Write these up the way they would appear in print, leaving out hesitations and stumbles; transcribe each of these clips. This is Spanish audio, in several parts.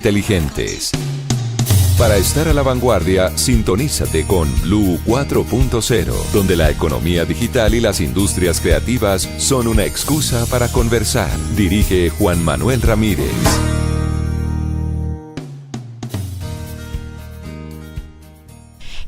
inteligentes. Para estar a la vanguardia, sintonízate con Blue 4.0, donde la economía digital y las industrias creativas son una excusa para conversar. Dirige Juan Manuel Ramírez.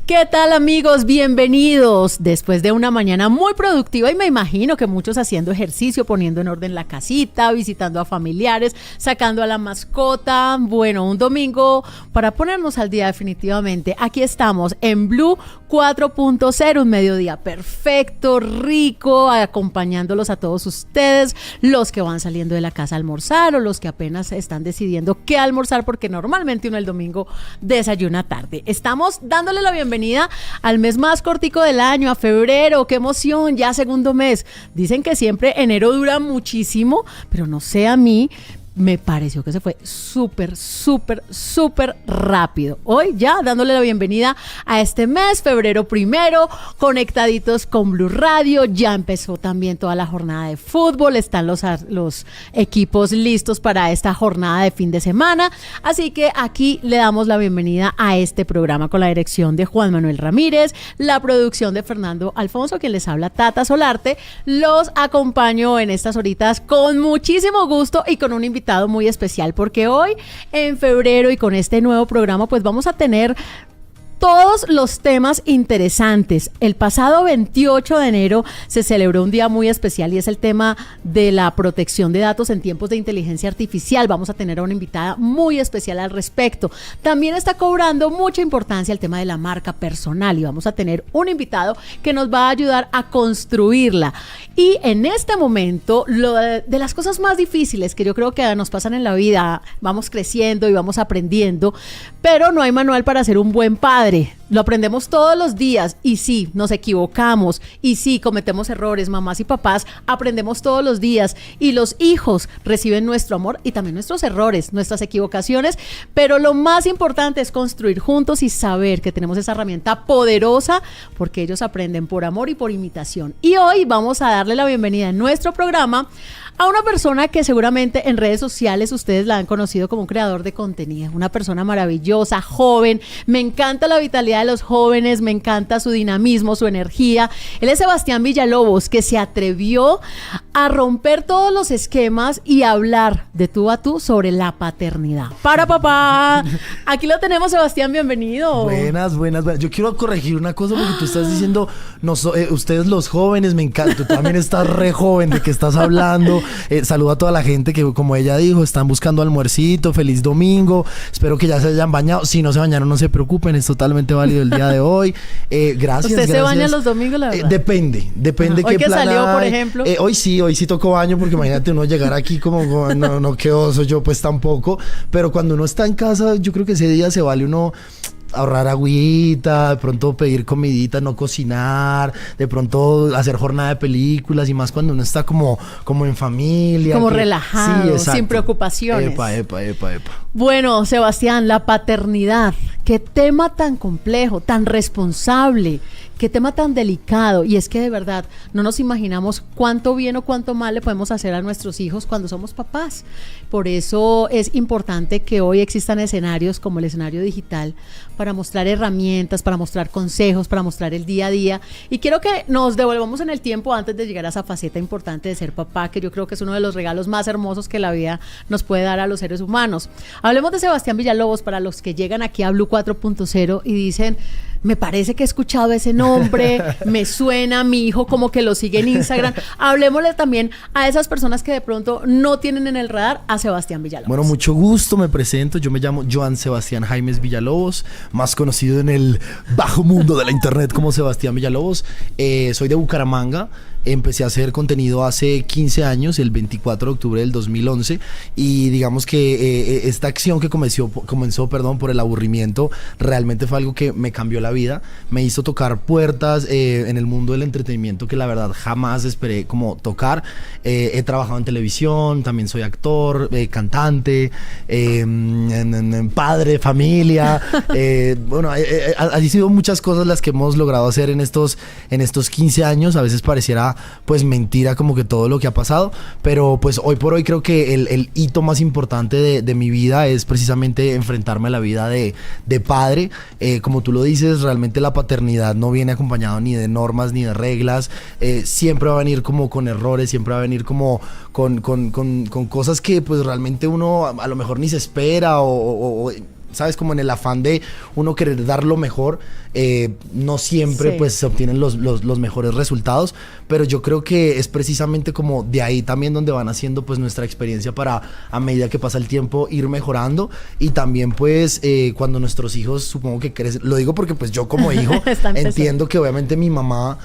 ¿Qué tal, amigos? Bienvenidos. Después de una mañana muy productiva y me imagino que muchos haciendo ejercicio, poniendo en orden la casita, visitando a familiares, sacando a la mascota. Bueno, un domingo para ponernos al día definitivamente. Aquí estamos en Blue 4.0, un mediodía perfecto, rico, acompañándolos a todos ustedes, los que van saliendo de la casa a almorzar o los que apenas están decidiendo qué almorzar, porque normalmente uno el domingo desayuna tarde. Estamos dándole la bienvenida al mes más cortico del año, a febrero. ¡Qué emoción! Ya segundo mes. Dicen que siempre enero dura muchísimo, pero no sé, a mí me pareció que se fue súper rápido. Hoy ya dándole la bienvenida a este mes, febrero primero, conectaditos con Blue Radio. Ya empezó también toda la jornada de fútbol. Están los equipos listos para esta jornada de fin de semana. Así que aquí le damos la bienvenida a este programa con la dirección de Juan Manuel Ramírez, la producción de Fernando Alfonso, quien les habla, Tata Solarte. Los acompaño en estas horitas con muchísimo gusto y con un invitado muy especial, porque hoy en febrero y con este nuevo programa pues vamos a tener todos los temas interesantes. El pasado 28 de enero se celebró un día muy especial y es el tema de la protección de datos en tiempos de inteligencia artificial. Vamos a tener a una invitada muy especial al respecto. También está cobrando mucha importancia el tema de la marca personal y vamos a tener un invitado que nos va a ayudar a construirla. Y en este momento, lo de las cosas más difíciles que yo creo que nos pasan en la vida, vamos creciendo y vamos aprendiendo, pero no hay manual para ser un buen padre. Lo aprendemos todos los días y sí, nos equivocamos y sí, cometemos errores, mamás y papás, aprendemos todos los días y los hijos reciben nuestro amor y también nuestros errores, nuestras equivocaciones, pero lo más importante es construir juntos y saber que tenemos esa herramienta poderosa porque ellos aprenden por amor y por imitación. Y hoy vamos a darle la bienvenida en nuestro programa a una persona que seguramente en redes sociales ustedes la han conocido como un creador de contenido, una persona maravillosa, joven. Me encanta la vitalidad de los jóvenes, me encanta su dinamismo, su energía. Él es Sebastián Villalobos, que se atrevió a romper todos los esquemas y hablar de tú a tú sobre la paternidad. ¡Para, papá! Aquí lo tenemos, Sebastián, bienvenido. Buenas. Yo quiero corregir una cosa porque tú estás diciendo, ustedes los jóvenes, me encanta, tú también estás re joven, ¿de qué estás hablando? Saludo a toda la gente que, como ella dijo, están buscando almuercito. Feliz domingo, espero que ya se hayan bañado. Si no se bañaron, no se preocupen, es totalmente válido el día de hoy. Gracias. ¿Usted se baña los domingos, la verdad? Depende ¿Hoy que salió, por ejemplo? Hoy sí tocó baño, porque imagínate uno llegar aquí como no, qué oso, yo pues tampoco. Pero cuando uno está en casa, yo creo que ese día se vale uno ahorrar agüita, de pronto pedir comidita, no cocinar, de pronto hacer jornada de películas, y más cuando uno está como en familia. Como relajado, sí, sin preocupaciones. Epa. Bueno, Sebastián, la paternidad, qué tema tan complejo, tan responsable, qué tema tan delicado. Y es que de verdad no nos imaginamos cuánto bien o cuánto mal le podemos hacer a nuestros hijos cuando somos papás. Por eso es importante que hoy existan escenarios como el escenario digital para mostrar herramientas, para mostrar consejos, para mostrar el día a día. Y quiero que nos devolvamos en el tiempo antes de llegar a esa faceta importante de ser papá, que yo creo que es uno de los regalos más hermosos que la vida nos puede dar a los seres humanos. Hablemos de Sebastián Villalobos para los que llegan aquí a Blue 4.0 y dicen: me parece que he escuchado ese nombre, me suena, mi hijo como que lo sigue en Instagram. Hablemosle también a esas personas que de pronto no tienen en el radar a Sebastián Villalobos. Bueno, mucho gusto, me presento, yo me llamo Joan Sebastián Jaimes Villalobos, más conocido en el bajo mundo de la internet como Sebastián Villalobos. Soy de Bucaramanga. Empecé a hacer contenido hace 15 años, el 24 de octubre del 2011, y digamos que esta acción que comenzó por el aburrimiento realmente fue algo que me cambió la vida, me hizo tocar puertas en el mundo del entretenimiento que la verdad jamás esperé como tocar. He trabajado en televisión, también soy actor, cantante, padre, familia, bueno, han sido muchas cosas las que hemos logrado hacer en estos 15 años. A veces pareciera parezca pues mentira como que todo lo que ha pasado, pero pues hoy por hoy creo que el hito más importante de mi vida es precisamente enfrentarme a la vida de padre. Como tú lo dices, realmente la paternidad no viene acompañado ni de normas ni de reglas, siempre va a venir como con errores, siempre va a venir como con cosas que pues realmente uno a lo mejor ni se espera o ¿sabes? Como en el afán de uno querer dar lo mejor, no siempre Sí. pues se obtienen los mejores resultados, pero yo creo que es precisamente como de ahí también donde van haciendo pues nuestra experiencia para, a medida que pasa el tiempo, ir mejorando. Y también pues cuando nuestros hijos supongo que crecen, lo digo porque pues yo como hijo Está empezando. entiendo que obviamente mi mamá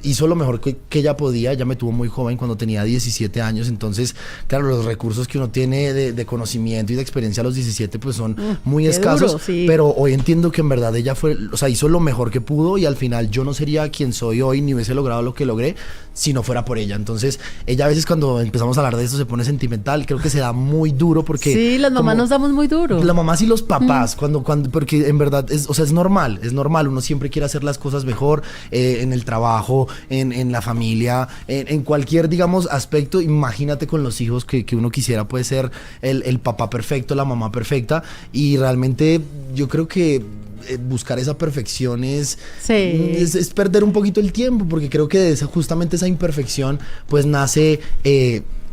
hizo lo mejor que ella podía. Ella me tuvo muy joven cuando tenía 17 años, entonces claro, los recursos que uno tiene de conocimiento y de experiencia a los 17 pues son muy qué escasos, duro, sí. pero hoy entiendo que en verdad ella fue, o sea, hizo lo mejor que pudo, y al final yo no sería quien soy hoy ni hubiese logrado lo que logré si no fuera por ella. Entonces ella a veces cuando empezamos a hablar de esto se pone sentimental, creo que se da muy duro porque Sí, las mamás como- nos damos muy duro. las mamás y los papás, cuando, porque en verdad es, o sea, es normal, uno siempre quiere hacer las cosas mejor, en el trabajo, en la familia, en cualquier, digamos, aspecto. Imagínate con los hijos que uno quisiera puede ser el papá perfecto, la mamá perfecta, y realmente yo creo que buscar esa perfección es perder un poquito el tiempo, porque creo que de justamente esa imperfección pues nace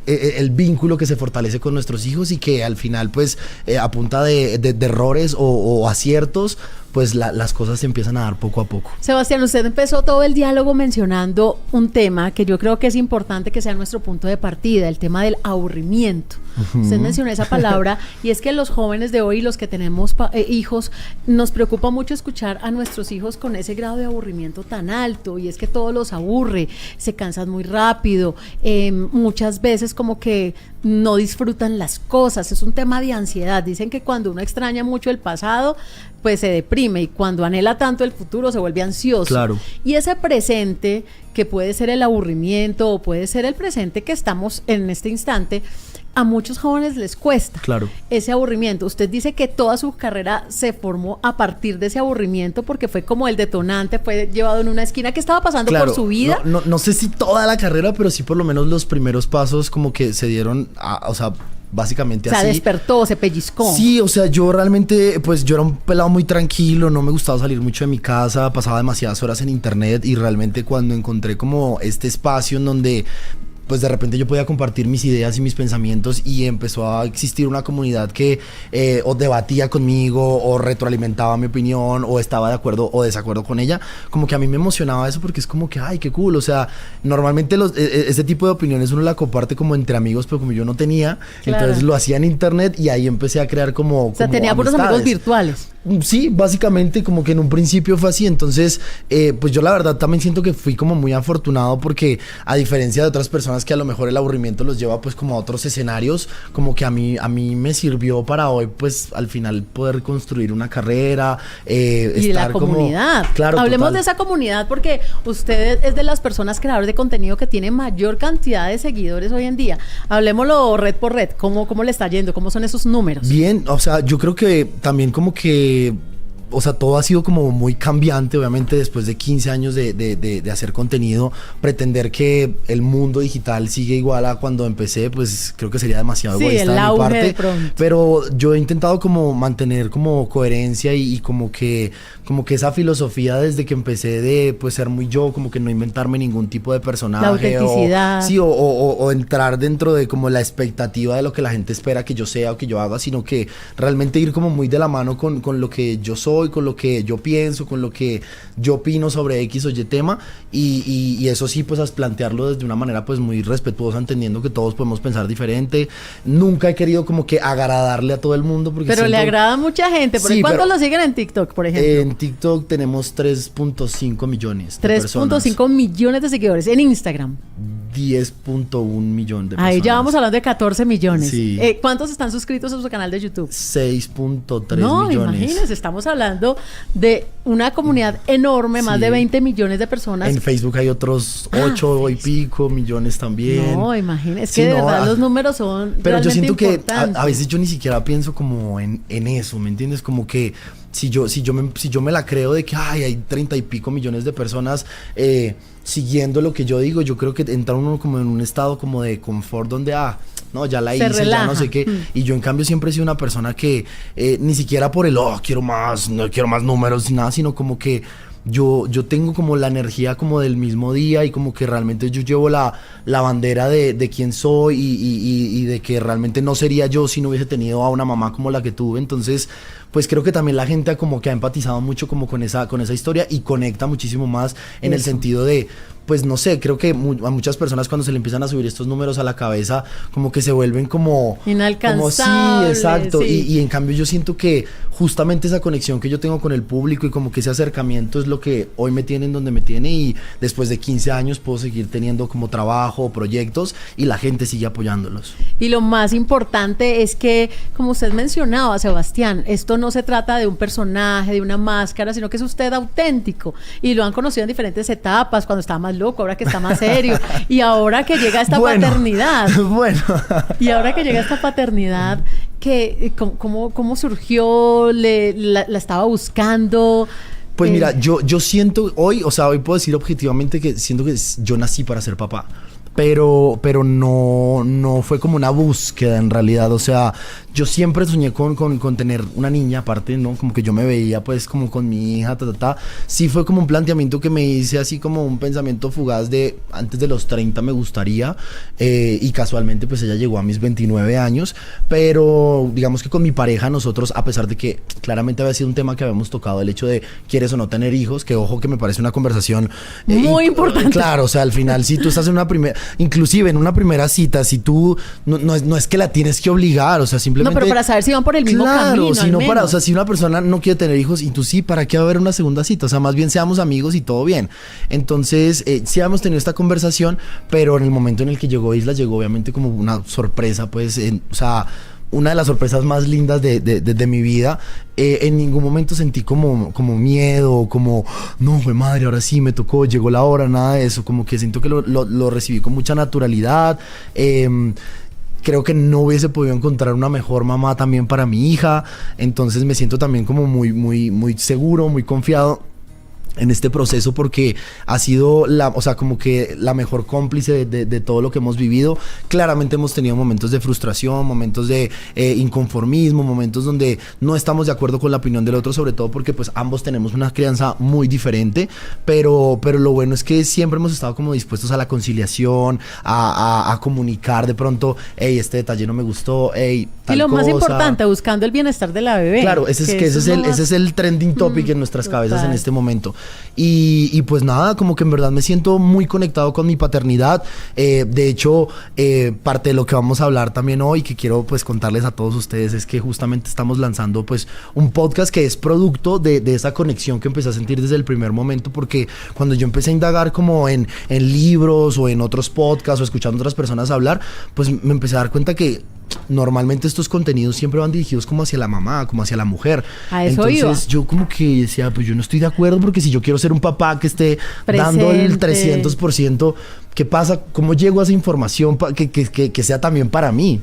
el vínculo que se fortalece con nuestros hijos, y que al final pues a punta de errores o aciertos pues las cosas se empiezan a dar poco a poco. Sebastián, usted empezó todo el diálogo mencionando un tema que yo creo que es importante que sea nuestro punto de partida, el tema del aburrimiento. Usted mencionó esa palabra, y es que los jóvenes de hoy, los que tenemos hijos, nos preocupa mucho escuchar a nuestros hijos con ese grado de aburrimiento tan alto, y es que todo los aburre, se cansan muy rápido, muchas veces como que no disfrutan las cosas, es un tema de ansiedad. Dicen que cuando uno extraña mucho el pasado, pues se deprime, y cuando anhela tanto el futuro se vuelve ansioso. Claro. Y ese presente, que puede ser el aburrimiento o puede ser el presente que estamos en este instante, a muchos jóvenes les cuesta. Claro. Ese aburrimiento. Usted dice que toda su carrera se formó a partir de ese aburrimiento, porque fue como el detonante, fue llevado en una esquina. ¿Qué estaba pasando por su vida? No sé si toda la carrera, pero sí por lo menos los primeros pasos como que se dieron, o sea, básicamente O sea, así. despertó, se pellizcó. Sí, o sea, yo realmente, pues yo era un pelado muy tranquilo, no me gustaba salir mucho de mi casa, pasaba demasiadas horas en internet, y realmente cuando encontré como este espacio en donde pues de repente yo podía compartir mis ideas y mis pensamientos, y empezó a existir una comunidad que o debatía conmigo, o retroalimentaba mi opinión, o estaba de acuerdo o desacuerdo con ella, como que a mí me emocionaba eso, porque es como que, ay, qué cool. O sea, normalmente ese tipo de opiniones uno la comparte como entre amigos, pero como yo no tenía, Claro. entonces lo hacía en internet, y ahí empecé a crear como O sea, como tenía puros amigos amistades. virtuales. Sí, básicamente como que en un principio fue así. Entonces pues yo la verdad también siento que fui como muy afortunado, porque a diferencia de otras personas que a lo mejor el aburrimiento los lleva pues como a otros escenarios, como que a mí me sirvió para hoy pues al final poder construir una carrera, Y de la estar como- comunidad. Claro, Hablemos total. de esa comunidad, porque usted es de las personas creadores de contenido que tiene mayor cantidad de seguidores hoy en día. Hablemoslo red por red. ¿Cómo le está yendo? ¿Cómo son esos números? Bien, o sea, yo creo que también como que, o sea, todo ha sido como muy cambiante, obviamente después de 15 años de hacer contenido, pretender que el mundo digital sigue igual a cuando empecé, pues creo que sería demasiado Sí, egoísta el de mi auge parte, de pronto. pero yo he intentado como mantener como coherencia y como que esa filosofía desde que empecé de pues ser muy yo, como que no inventarme ningún tipo de personaje, La autenticidad. sí, o entrar dentro de como la expectativa de lo que la gente espera que yo sea o que yo haga, sino que realmente ir como muy de la mano con lo que yo soy, con lo que yo pienso, con lo que yo opino sobre X o Y tema, y eso sí, pues a plantearlo desde una manera pues muy respetuosa, entendiendo que todos podemos pensar diferente. Nunca he querido como que agradarle a todo el mundo, porque Pero le siento- agrada a mucha gente. ¿Por Sí, cuántos pero- lo siguen en TikTok, por ejemplo? En TikTok tenemos 3.5 millones de personas. 3.5 millones de seguidores. En Instagram. 10.1 millón de personas. Ahí ya vamos hablando de 14 millones. Sí. ¿Cuántos están suscritos a su canal de YouTube? 6.3 No, millones. imagínense, estamos hablando de una comunidad enorme, más Sí. de 20 millones de personas. En Facebook hay otros 8 y pico millones también. No, imagínense, es Sí, que de no, verdad los números son Pero yo realmente siento que importantes. a veces yo ni siquiera pienso como en eso, ¿me entiendes? Como que si yo me la creo de que ay, hay 30 y pico millones de personas, siguiendo lo que yo digo, yo creo que entra uno como en un estado como de confort donde, no, ya la hice, relaja. ya no sé qué. Y yo en cambio siempre he sido una persona que ni siquiera por quiero más, no quiero más números ni nada, sino como que yo tengo como la energía como del mismo día y como que realmente yo llevo la bandera de quién soy y de que realmente no sería yo si no hubiese tenido a una mamá como la que tuve. Entonces, pues creo que también la gente como que ha empatizado mucho como con esa historia y conecta muchísimo más en el sentido de, pues no sé, creo que a muchas personas cuando se le empiezan a subir estos números a la cabeza, como que se vuelven como inalcanzables. Sí, exacto. Sí. Y en cambio yo siento que justamente esa conexión que yo tengo con el público y como que ese acercamiento es lo que hoy me tiene en donde me tiene, y después de 15 años puedo seguir teniendo como trabajo, proyectos, y la gente sigue apoyándolos. Y lo más importante es que, como usted mencionaba, Sebastián, esto no se trata de un personaje, de una máscara, sino que es usted auténtico, y lo han conocido en diferentes etapas, cuando estaba más loco, ahora que está más serio, y ahora que llega esta paternidad. Bueno. Y ahora que llega esta paternidad, ¿cómo surgió? ¿La estaba buscando? Pues mira, yo siento hoy puedo decir objetivamente que siento que yo nací para ser papá. Pero no fue como una búsqueda en realidad. O sea, yo siempre soñé con tener una niña aparte, ¿no? Como que yo me veía pues como con mi hija, Sí fue como un planteamiento que me hice, así como un pensamiento fugaz de antes de los 30 me gustaría, y casualmente pues ella llegó a mis 29 años, pero digamos que con mi pareja nosotros, a pesar de que claramente había sido un tema que habíamos tocado, el hecho de quieres o no tener hijos, que ojo que me parece una conversación muy importante. Claro, o sea, al final si tú estás en una inclusive en una primera cita, si tú no es que la tienes que obligar, o sea, simplemente... No, pero para saber si van por el mismo camino, si no para, o sea, si una persona no quiere tener hijos y tú sí, ¿para qué va a haber una segunda cita? O sea, más bien seamos amigos y todo bien. Entonces, sí hemos tenido esta conversación, pero en el momento en el que llegó Isla, llegó obviamente como una sorpresa, pues, o sea, una de las sorpresas más lindas de mi vida. En ningún momento sentí como miedo, como, no, fue madre, ahora sí me tocó, llegó la hora, nada de eso. Como que siento que lo recibí con mucha naturalidad. Creo que no hubiese podido encontrar una mejor mamá también para mi hija. Entonces me siento también como muy seguro, muy confiado en este proceso, porque ha sido como que la mejor cómplice de todo lo que hemos vivido. Claramente hemos tenido momentos de frustración, momentos de inconformismo, momentos donde no estamos de acuerdo con la opinión del otro, sobre todo porque pues ambos tenemos una crianza muy diferente, pero lo bueno es que siempre hemos estado como dispuestos a la conciliación, a comunicar de pronto, hey, este detalle no me gustó, hey, tal y lo cosa. más importante, buscando el bienestar de la bebé. Claro, ese es el trending topic en nuestras cabezas en este momento. Y pues nada, como que en verdad me siento muy conectado con mi paternidad. De hecho, parte de lo que vamos a hablar también hoy, que quiero pues contarles a todos ustedes, es que justamente estamos lanzando pues un podcast que es producto de esa conexión que empecé a sentir desde el primer momento, porque cuando yo empecé a indagar como en libros o en otros podcasts o escuchando a otras personas hablar, pues me empecé a dar cuenta que normalmente estos contenidos siempre van dirigidos como hacia la mamá, como hacia la mujer. A eso Entonces yo como que decía, pues yo no estoy de acuerdo, porque si yo quiero ser un papá que esté dando el 300%, ¿qué pasa? ¿Cómo llego a esa información que sea también para mí?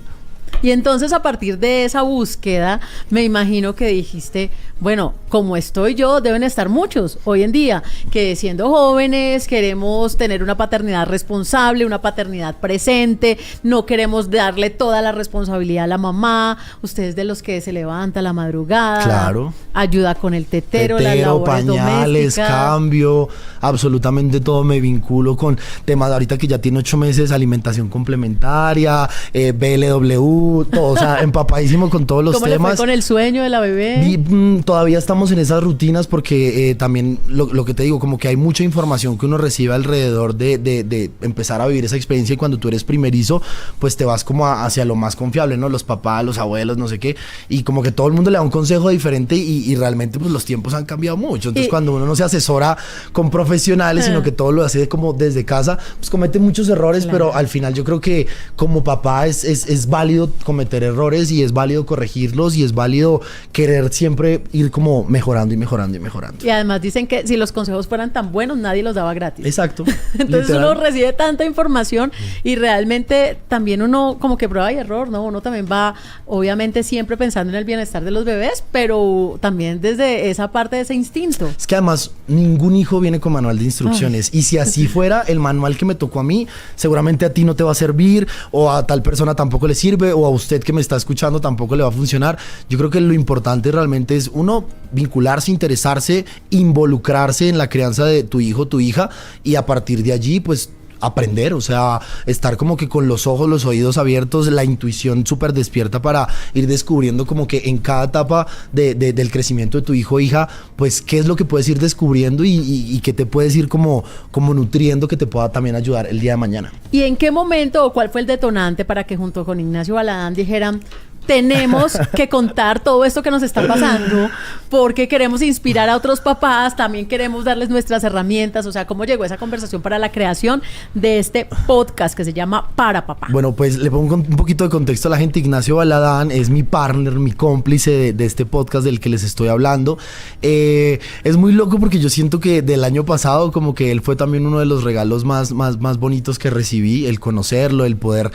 Y entonces, a partir de esa búsqueda, me imagino que dijiste, bueno, como estoy yo, deben estar muchos hoy en día, que siendo jóvenes queremos tener una paternidad responsable, una paternidad presente, no queremos darle toda la responsabilidad a la mamá. Ustedes de los que se levanta a la madrugada, claro, ayuda con el tetero, las labores pañales, domésticas, cambio, absolutamente todo. Me vinculo con temas ahorita que ya tiene 8 meses, alimentación complementaria, BLW, todo, o sea, empapadísimo con todos los temas. ¿Cómo le fue con el sueño de la bebé? Todavía estamos en esas rutinas porque también lo que te digo, como que hay mucha información que uno recibe alrededor de empezar a vivir esa experiencia, y cuando tú eres primerizo, pues te vas como hacia lo más confiable, ¿no? Los papás, los abuelos, no sé qué, y como que todo el mundo le da un consejo diferente, y realmente pues los tiempos han cambiado mucho. Entonces cuando uno no se asesora con profesionales, sino que todo lo hace como desde casa, pues comete muchos errores, claro. Pero al final yo creo que como papá es válido válido cometer errores y es válido corregirlos y es válido querer siempre ir como mejorando y mejorando y mejorando. Y además dicen que si los consejos fueran tan buenos, nadie los daba gratis. Exacto. Entonces literal. uno recibe tanta información y realmente también uno como que prueba y error, ¿no? Uno también va, obviamente, siempre pensando en el bienestar de los bebés, pero también desde esa parte de ese instinto. Es que además ningún hijo viene con manual de instrucciones. Y si así fuera, el manual que me tocó a mí, seguramente a ti no te va a servir, o a tal persona tampoco le sirve, o a usted que me está escuchando tampoco le va a funcionar. Yo creo que lo importante realmente es, uno, vincularse, interesarse, involucrarse en la crianza de tu hijo, tu hija, y a partir de allí, pues, aprender, o sea, estar como que con los ojos, los oídos abiertos, la intuición súper despierta para ir descubriendo como que en cada etapa del crecimiento de tu hijo o hija, pues qué es lo que puedes ir descubriendo y qué te puedes ir como nutriendo que te pueda también ayudar el día de mañana. ¿Y en qué momento o cuál fue el detonante para que junto con Ignacio Baladán dijeran: tenemos que contar todo esto que nos está pasando porque queremos inspirar a otros papás, también queremos darles nuestras herramientas? O sea, ¿cómo llegó esa conversación para la creación de este podcast que se llama Para Papá? Bueno, pues le pongo un poquito de contexto a la gente. Ignacio Baladán es mi partner, mi cómplice de este podcast del que les estoy hablando. Es muy loco porque yo siento que del año pasado como que él fue también uno de los regalos más bonitos que recibí, el conocerlo, el poder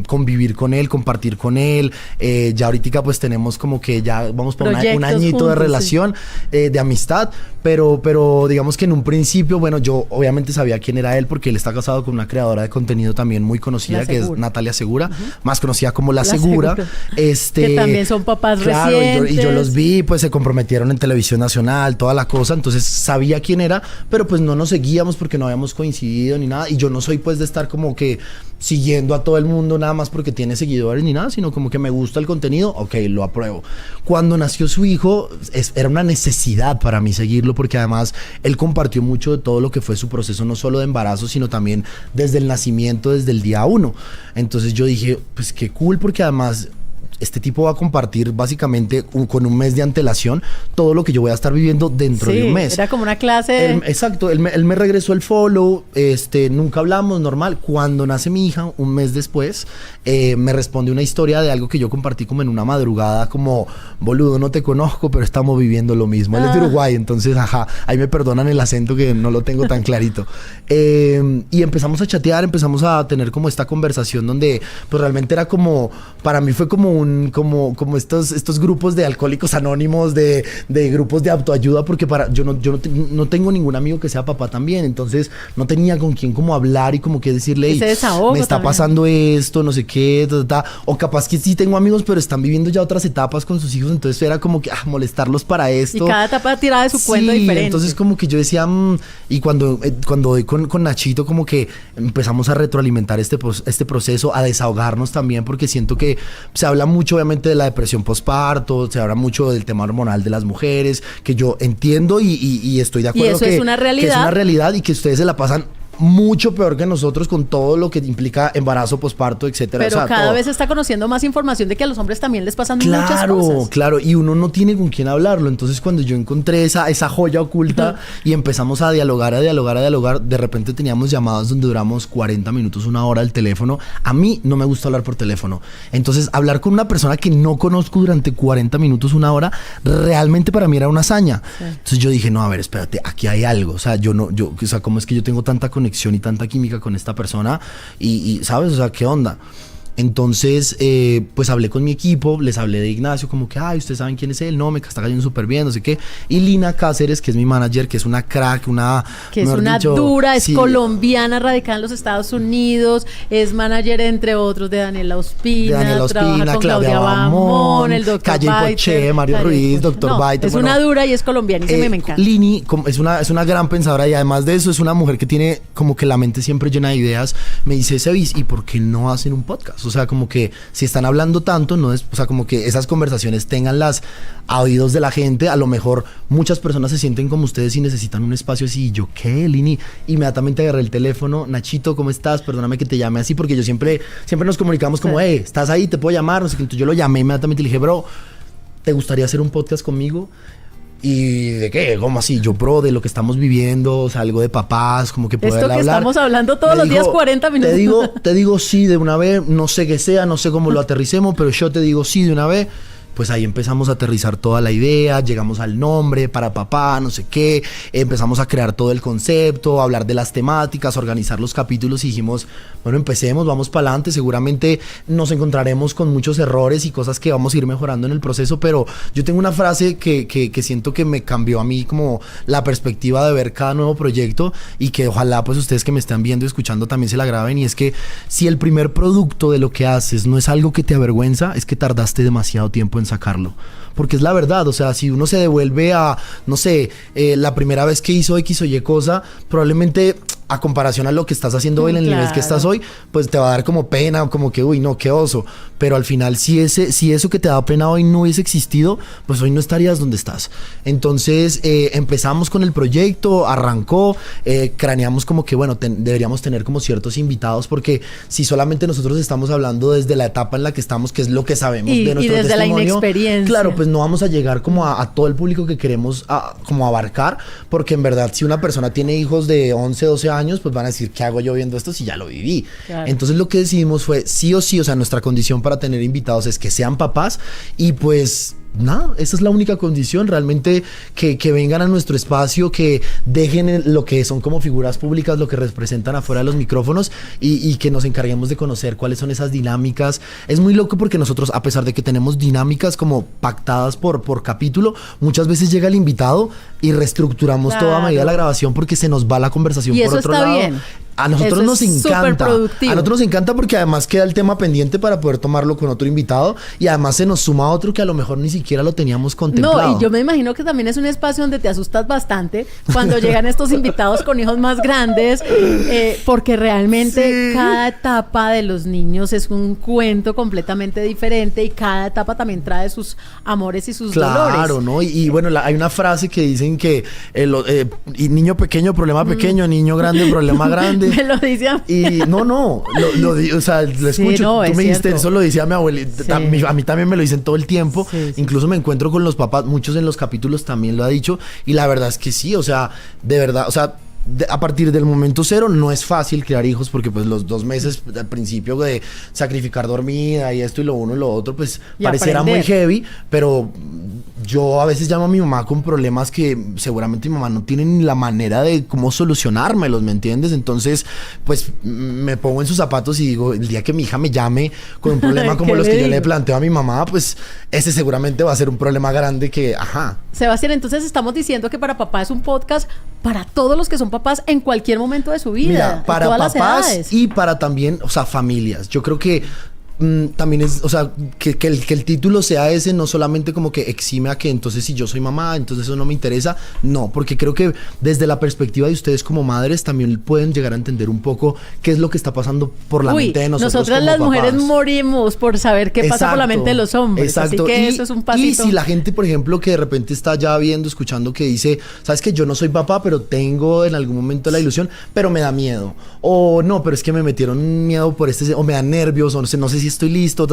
convivir con él, compartir con él. Ya ahorita pues tenemos como que ya vamos por un añito juntos, de relación, sí. De amistad, pero digamos que en un principio, bueno, yo obviamente sabía quién era él porque él está casado con una creadora de contenido también muy conocida, que es Natalia Segura, más conocida como La Segura. Que también son papás recientes. Y yo los vi, pues se comprometieron en Televisión Nacional, toda la cosa, entonces sabía quién era, pero pues no nos seguíamos porque no habíamos coincidido ni nada, y yo no soy pues de estar como que siguiendo a todo el mundo nada más porque tiene seguidores ni nada, sino como que me gusta el contenido, ok, lo apruebo. Cuando nació su hijo, era una necesidad para mí seguirlo, porque además él compartió mucho de todo lo que fue su proceso, no solo de embarazo, sino también desde el nacimiento, desde el día 1. Entonces yo dije, pues qué cool, porque además este tipo va a compartir básicamente con un mes de antelación todo lo que yo voy a estar viviendo dentro de un mes. Era como una clase. Exacto, él me regresó el follow, nunca hablamos, normal. Cuando nace mi hija, un mes después, me responde una historia de algo que yo compartí como en una madrugada, como, boludo, no te conozco, pero estamos viviendo lo mismo. Él es de Uruguay, entonces, ahí me perdonan el acento que no lo tengo tan clarito. Y empezamos a chatear, empezamos a tener como esta conversación donde, pues realmente era como, para mí fue como como estos grupos de alcohólicos anónimos, de grupos de autoayuda, porque yo no tengo ningún amigo que sea papá también, entonces no tenía con quién como hablar y como que decirle, me está también pasando esto, no sé qué, o capaz que sí tengo amigos, pero están viviendo ya otras etapas con sus hijos, entonces era como que molestarlos para esto. Y cada etapa tirada de su cuento diferente. Entonces como que yo decía, y cuando doy con Nachito, como que empezamos a retroalimentar este proceso, a desahogarnos también, porque siento que se habla mucho obviamente de la depresión postparto, se habla mucho del tema hormonal de las mujeres, que yo entiendo y estoy de acuerdo, y eso es una realidad. Que es una realidad y que ustedes se la pasan mucho peor que nosotros con todo lo que implica embarazo, posparto, etcétera. Pero cada vez se está conociendo más información de que a los hombres también les pasan muchas cosas. Claro, y uno no tiene con quién hablarlo. Entonces cuando yo encontré esa joya oculta y empezamos a dialogar, de repente teníamos llamadas donde duramos 40 minutos, una hora al teléfono. A mí no me gusta hablar por teléfono. Entonces hablar con una persona que no conozco durante 40 minutos, una hora, realmente para mí era una hazaña. Sí. Entonces yo dije, no, a ver, espérate, aquí hay algo. O sea, ¿cómo es que yo tengo tanta conexión y tanta química con esta persona? Y ¿sabes? O sea, ¿qué onda? Entonces, pues hablé con mi equipo, les hablé de Ignacio, como que, ustedes saben quién es él, no, me está cayendo súper bien, no sé qué. Y Lina Cáceres, que es mi manager, que es una crack, que es una dura, es colombiana, radicada en los Estados Unidos, es manager, entre otros, de Daniela Ospina, trabaja con Claudia Bamón, el Dr. Calle Poché, Mario Ruiz, Dr. Baiter. Es una dura y es colombiana y me encanta. Lini es una gran pensadora y además de eso es una mujer que tiene como que la mente siempre llena de ideas. Me dice, Sebis, ¿y por qué no hacen un podcast? O sea, como que si están hablando tanto, o sea, como que esas conversaciones tenganlas a oídos de la gente. A lo mejor muchas personas se sienten como ustedes y necesitan un espacio así. Y yo, ¿qué, Lini? Inmediatamente agarré el teléfono. Nachito, ¿cómo estás? Perdóname que te llame así, porque yo siempre nos comunicamos como, ¿estás ahí? ¿Te puedo llamar? No sé qué. Entonces yo lo llamé inmediatamente y le dije, bro, ¿te gustaría hacer un podcast conmigo? ¿Y de qué? ¿Cómo así? Yo pro de lo que estamos viviendo, o sea, algo de papás, como que poder hablar. Esto que estamos hablando todos los días 40 minutos. Te digo sí de una vez, no sé qué sea, no sé cómo lo aterricemos, pero yo te digo sí de una vez. Pues ahí empezamos a aterrizar toda la idea, llegamos al nombre para papá, no sé qué, empezamos a crear todo el concepto, a hablar de las temáticas, organizar los capítulos y dijimos, bueno, empecemos, vamos para adelante, seguramente nos encontraremos con muchos errores y cosas que vamos a ir mejorando en el proceso, pero yo tengo una frase que siento que me cambió a mí como la perspectiva de ver cada nuevo proyecto y que ojalá pues ustedes que me están viendo y escuchando también se la graben, y es que si el primer producto de lo que haces no es algo que te avergüenza, es que tardaste demasiado tiempo en sacarlo, porque es la verdad. O sea, si uno se devuelve a, no sé, la primera vez que hizo X o Y cosa, probablemente a comparación a lo que estás haciendo hoy en el nivel que estás hoy, pues te va a dar como pena, como que, uy, no, qué oso. Pero al final, si eso que te da pena hoy no hubiese existido, pues hoy no estarías donde estás. Entonces, empezamos con el proyecto, arrancó, craneamos como que, bueno, deberíamos tener como ciertos invitados, porque si solamente nosotros estamos hablando desde la etapa en la que estamos, que es lo que sabemos de nuestro desde testimonio, la inexperiencia. Claro, pues no vamos a llegar como a todo el público que queremos como abarcar, porque en verdad, si una persona tiene hijos de 11, 12 años, pues van a decir, ¿qué hago yo viendo esto si ya lo viví? Claro. Entonces lo que decidimos fue sí o sí, o sea, nuestra condición para tener invitados es que sean papás, y pues nada, esa es la única condición, realmente que vengan a nuestro espacio, que dejen lo que son como figuras públicas, lo que representan afuera de los micrófonos, y que nos encarguemos de conocer cuáles son esas dinámicas. Es muy loco porque nosotros, a pesar de que tenemos dinámicas como pactadas por capítulo, muchas veces llega el invitado y reestructuramos toda medida la grabación porque se nos va la conversación por otro lado. Bien. A nosotros nos encanta. A nosotros nos encanta porque además queda el tema pendiente para poder tomarlo con otro invitado, y además se nos suma otro que a lo mejor ni siquiera lo teníamos contemplado. No, y yo me imagino que también es un espacio donde te asustas bastante cuando llegan estos invitados con hijos más grandes, porque realmente cada etapa de los niños es un cuento completamente diferente, y cada etapa también trae sus amores y sus dolores. Claro, ¿no? Y bueno, hay una frase que dicen que niño pequeño, problema pequeño, niño grande, problema grande. Me lo dice a mí. Y o sea, lo escucho. Sí, no, tú me dijiste, eso lo decía mi abuelita. Sí. A mí también me lo dicen todo el tiempo. Sí, sí. Incluso me encuentro con los papás, muchos en los capítulos también lo ha dicho. Y la verdad es que sí, o sea, de verdad, o sea, a partir del momento cero no es fácil criar hijos, porque pues los 2 meses al principio de sacrificar dormida y esto y lo uno y lo otro, pues pareciera muy heavy, pero yo a veces llamo a mi mamá con problemas que seguramente mi mamá no tiene ni la manera de cómo solucionármelos, ¿me entiendes? Entonces, pues me pongo en sus zapatos y digo, el día que mi hija me llame con un problema como los que yo le planteo a mi mamá, pues ese seguramente va a ser un problema grande que, Sebastián, entonces estamos diciendo que Para Papá es un podcast para todos los que son papás en cualquier momento de su vida. Mira, para todas papás las edades. Y para también, o sea, familias. Yo creo que también es, o sea, que el título sea ese, no solamente como que exime a que entonces si yo soy mamá, entonces eso no me interesa. No, porque creo que desde la perspectiva de ustedes como madres también pueden llegar a entender un poco qué es lo que está pasando por la mente de nosotros. Nosotras como las papás. mujeres morimos por saber qué pasa por la mente de los hombres. Exacto. Así que eso es un pasito. Y si la gente, por ejemplo, que de repente está ya viendo, escuchando, que dice, sabes que yo no soy papá, pero tengo en algún momento la ilusión, pero me da miedo. O no, pero es que me metieron miedo por o me da nervios, o no sé si estoy listo,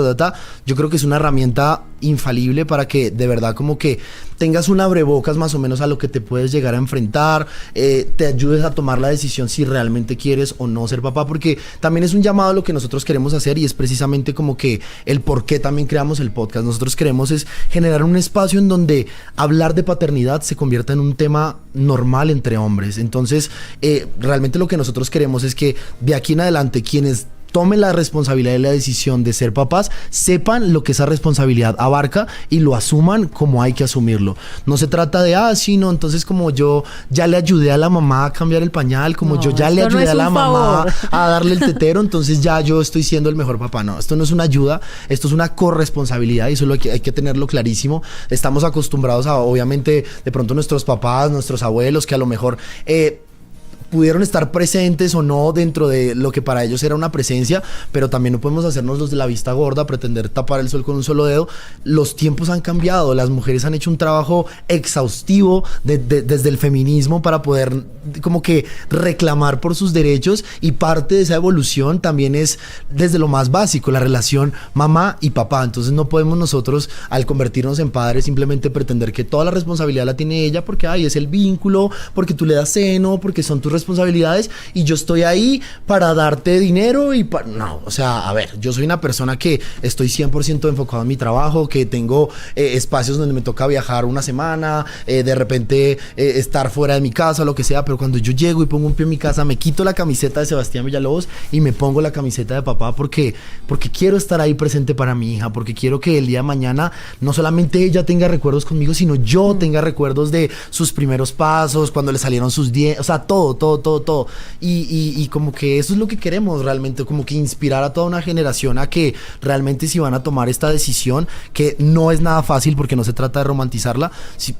yo creo que es una herramienta infalible para que de verdad como que tengas un abrebocas más o menos a lo que te puedes llegar a enfrentar, te ayudes a tomar la decisión si realmente quieres o no ser papá, porque también es un llamado a lo que nosotros queremos hacer, y es precisamente como que el por qué también creamos el podcast. Nosotros queremos es generar un espacio en donde hablar de paternidad se convierta en un tema normal entre hombres. Entonces realmente lo que nosotros queremos es que de aquí en adelante quienes tomen la responsabilidad y la decisión de ser papás, sepan lo que esa responsabilidad abarca y lo asuman como hay que asumirlo. No se trata de, sí, no, entonces como yo ya le ayudé a la mamá a cambiar el pañal, como yo ya le ayudé a la mamá a darle el tetero, entonces ya yo estoy siendo el mejor papá. No, esto no es una ayuda, esto es una corresponsabilidad, y eso hay que tenerlo clarísimo. Estamos acostumbrados a, obviamente, de pronto nuestros papás, nuestros abuelos, que a lo mejor pudieron estar presentes o no dentro de lo que para ellos era una presencia, pero también no podemos hacernos los de la vista gorda, pretender tapar el sol con un solo dedo. Los tiempos han cambiado, las mujeres han hecho un trabajo exhaustivo desde el feminismo para poder como que reclamar por sus derechos, y parte de esa evolución también es desde lo más básico, la relación mamá y papá. Entonces no podemos nosotros, al convertirnos en padres, simplemente pretender que toda la responsabilidad la tiene ella porque es el vínculo, porque tú le das seno, porque son tus responsabilidades y yo estoy ahí para darte dinero y no, o sea, a ver, yo soy una persona que estoy 100% enfocado en mi trabajo, que tengo espacios donde me toca viajar una semana, de repente estar fuera de mi casa, lo que sea, pero cuando yo llego y pongo un pie en mi casa, me quito la camiseta de Sebastián Villalobos y me pongo la camiseta de papá porque quiero estar ahí presente para mi hija, porque quiero que el día de mañana no solamente ella tenga recuerdos conmigo, sino yo tenga recuerdos de sus primeros pasos, cuando le salieron sus dientes, o sea, todo. Y como que eso es lo que queremos realmente, como que inspirar a toda una generación a que realmente, si van a tomar esta decisión, que no es nada fácil porque no se trata de romantizarla,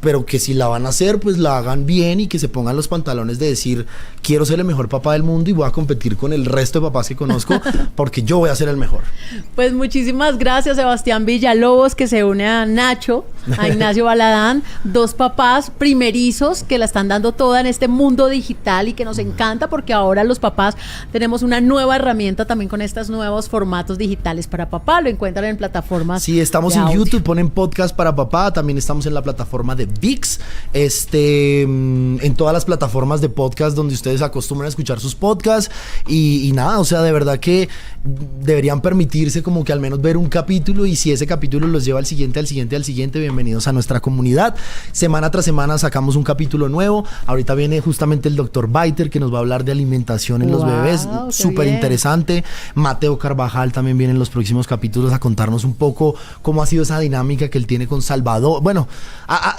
pero que si la van a hacer, pues la hagan bien y que se pongan los pantalones de decir, quiero ser el mejor papá del mundo y voy a competir con el resto de papás que conozco porque yo voy a ser el mejor. Pues muchísimas gracias, Sebastián Villalobos, que se une a Nacho, a Ignacio Baladán, dos papás primerizos que la están dando toda en este mundo digital y que nos encanta porque ahora los papás tenemos una nueva herramienta también con estos nuevos formatos digitales para papá. Lo encuentran en plataformas. Sí, estamos en YouTube, ponen podcast para papá, también estamos en la plataforma de VIX, en todas las plataformas de podcast donde ustedes acostumbran a escuchar sus podcasts y nada, o sea, de verdad que deberían permitirse como que al menos ver un capítulo, y si ese capítulo los lleva al siguiente, bienvenidos a nuestra comunidad. Semana tras semana sacamos un capítulo nuevo. Ahorita viene justamente el doctor Baiter, que nos va a hablar de alimentación en los bebés, súper interesante. Mateo Carvajal también viene en los próximos capítulos a contarnos un poco cómo ha sido esa dinámica que él tiene con Salvador. Bueno,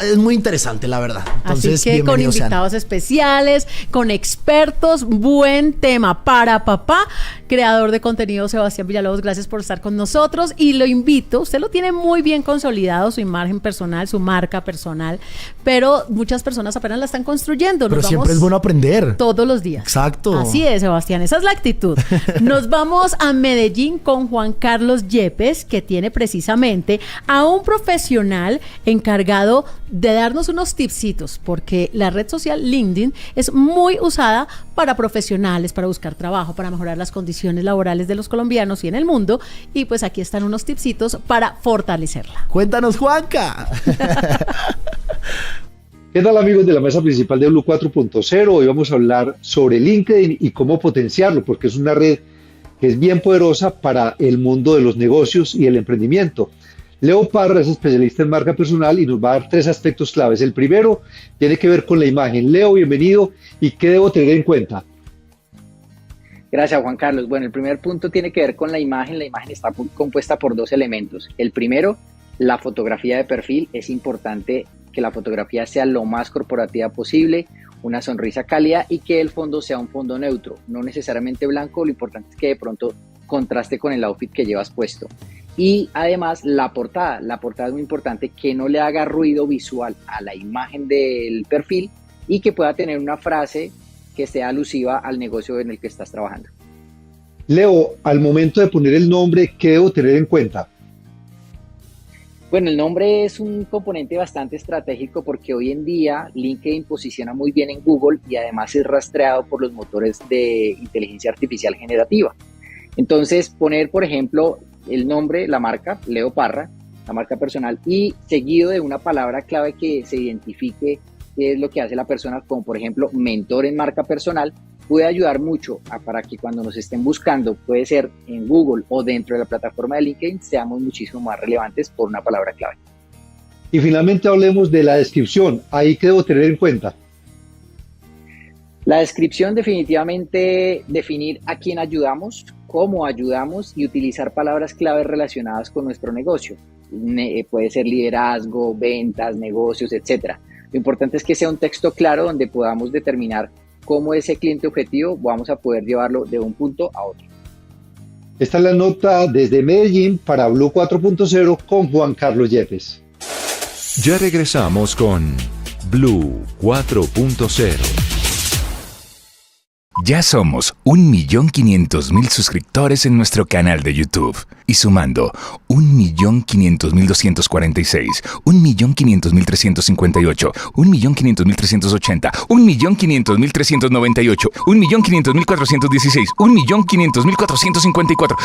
es muy interesante, la verdad. Entonces, así que con invitados especiales, con expertos, buen tema para papá. Creador de contenido Sebastián Villalobos, gracias por estar con nosotros y lo invito, usted lo tiene muy bien consolidado, su imagen personal, su marca personal, pero muchas personas apenas la están construyendo. Pero siempre es bueno aprender. Todos los días. Exacto. Así es, Sebastián, esa es la actitud. Nos vamos a Medellín con Juan Carlos Yepes, que tiene precisamente a un profesional encargado de darnos unos tipsitos, porque la red social LinkedIn es muy usada para profesionales, para buscar trabajo, para mejorar las condiciones laborales de los colombianos y en el mundo, y pues aquí están unos tipsitos para fortalecerla. Cuéntanos, Juanca. ¿Qué tal, amigos de la mesa principal de Blue 4.0? Hoy vamos a hablar sobre LinkedIn y cómo potenciarlo, porque es una red que es bien poderosa para el mundo de los negocios y el emprendimiento. Leo Parra es especialista en marca personal y nos va a dar 3 aspectos claves. El primero tiene que ver con la imagen. Leo, bienvenido. ¿Y qué debo tener en cuenta? Gracias, Juan Carlos. Bueno, el primer punto tiene que ver con la imagen. La imagen está compuesta por 2 elementos. El primero, la fotografía de perfil. Es importante que la fotografía sea lo más corporativa posible, una sonrisa cálida y que el fondo sea un fondo neutro, no necesariamente blanco. Lo importante es que de pronto contraste con el outfit que llevas puesto. Y además la portada es muy importante, que no le haga ruido visual a la imagen del perfil y que pueda tener una frase que sea alusiva al negocio en el que estás trabajando. Leo, al momento de poner el nombre, ¿qué debo tener en cuenta? Bueno, el nombre es un componente bastante estratégico porque hoy en día LinkedIn posiciona muy bien en Google y además es rastreado por los motores de inteligencia artificial generativa. Entonces, poner, por ejemplo, el nombre, la marca, Leo Parra, la marca personal, y seguido de una palabra clave que se identifique qué es lo que hace la persona, como por ejemplo, mentor en marca personal, puede ayudar mucho para que cuando nos estén buscando, puede ser en Google o dentro de la plataforma de LinkedIn, seamos muchísimo más relevantes por una palabra clave. Y finalmente hablemos de la descripción. ¿Ahí qué debo tener en cuenta? La descripción, definitivamente definir a quién ayudamos, cómo ayudamos y utilizar palabras claves relacionadas con nuestro negocio. Puede ser liderazgo, ventas, negocios, etc. Lo importante es que sea un texto claro donde podamos determinar cómo ese cliente objetivo vamos a poder llevarlo de un punto a otro. Esta es la nota desde Medellín para Blue 4.0 con Juan Carlos Yepes. Ya regresamos con Blue 4.0. Ya somos 1.500.000 suscriptores en nuestro canal de YouTube. Y sumando 1.500.246, 1.500.358, 1.500.380, 1.500.398, 1.500.416, 1.500.454.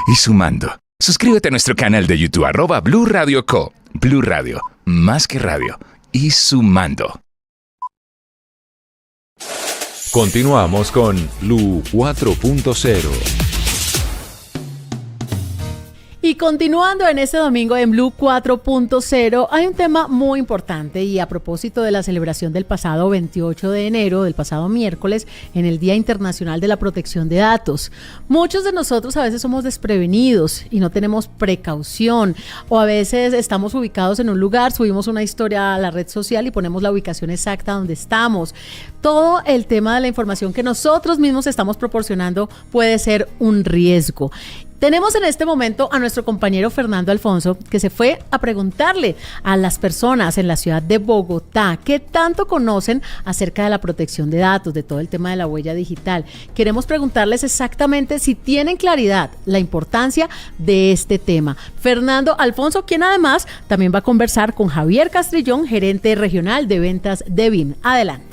Y sumando. Suscríbete a nuestro canal de YouTube, @Blue Radio Co. Blue Radio, más que radio. Y sumando. Continuamos con Blue 4.0. Y continuando en este domingo en Blue 4.0, hay un tema muy importante y a propósito de la celebración del pasado 28 de enero, del pasado miércoles, en el Día Internacional de la Protección de Datos. Muchos de nosotros a veces somos desprevenidos y no tenemos precaución, o a veces estamos ubicados en un lugar, subimos una historia a la red social y ponemos la ubicación exacta donde estamos. Todo el tema de la información que nosotros mismos estamos proporcionando puede ser un riesgo. Tenemos en este momento a nuestro compañero Fernando Alfonso, que se fue a preguntarle a las personas en la ciudad de Bogotá qué tanto conocen acerca de la protección de datos, de todo el tema de la huella digital. Queremos preguntarles exactamente si tienen claridad la importancia de este tema. Fernando Alfonso, quien además también va a conversar con Javier Castrillón, gerente regional de ventas de BIM. Adelante.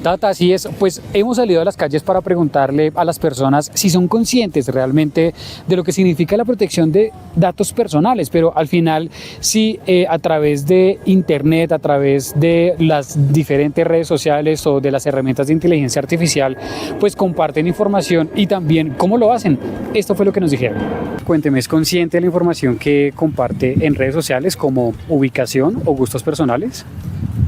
Tata, así es, pues hemos salido a las calles para preguntarle a las personas si son conscientes realmente de lo que significa la protección de datos personales, pero al final sí, a través de internet, a través de las diferentes redes sociales o de las herramientas de inteligencia artificial, pues comparten información y también cómo lo hacen. Esto fue lo que nos dijeron. Cuénteme, ¿es consciente de la información que comparte en redes sociales como ubicación o gustos personales?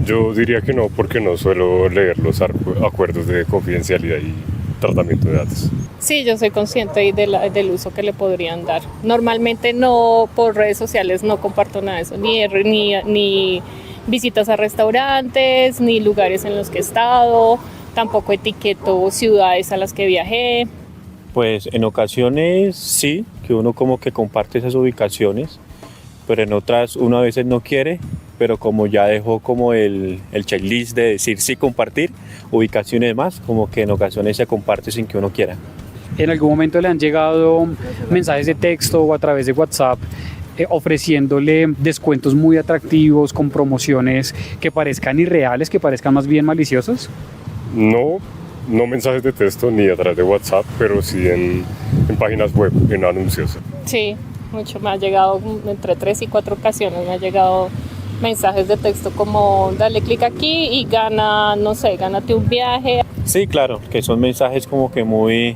Yo diría que no, porque no suelo leer los acuerdos de confidencialidad y tratamiento de datos. Sí, yo soy consciente del uso que le podrían dar. Normalmente no, por redes sociales no comparto nada de eso, ni visitas a restaurantes, ni lugares en los que he estado, tampoco etiqueto ciudades a las que viajé. Pues en ocasiones sí, que uno como que comparte esas ubicaciones, pero en otras uno a veces no quiere, pero como ya dejó como el checklist de decir sí compartir, ubicación y demás, como que en ocasiones se comparte sin que uno quiera. ¿En algún momento le han llegado mensajes de texto o a través de WhatsApp ofreciéndole descuentos muy atractivos con promociones que parezcan irreales, que parezcan más bien maliciosos? No mensajes de texto ni a través de WhatsApp, pero sí en páginas web, en anuncios. Sí, mucho. Me ha llegado entre 3 y 4 ocasiones, me ha llegado mensajes de texto como dale clic aquí y gana, no sé, gánate un viaje. Sí, claro, que son mensajes como que muy,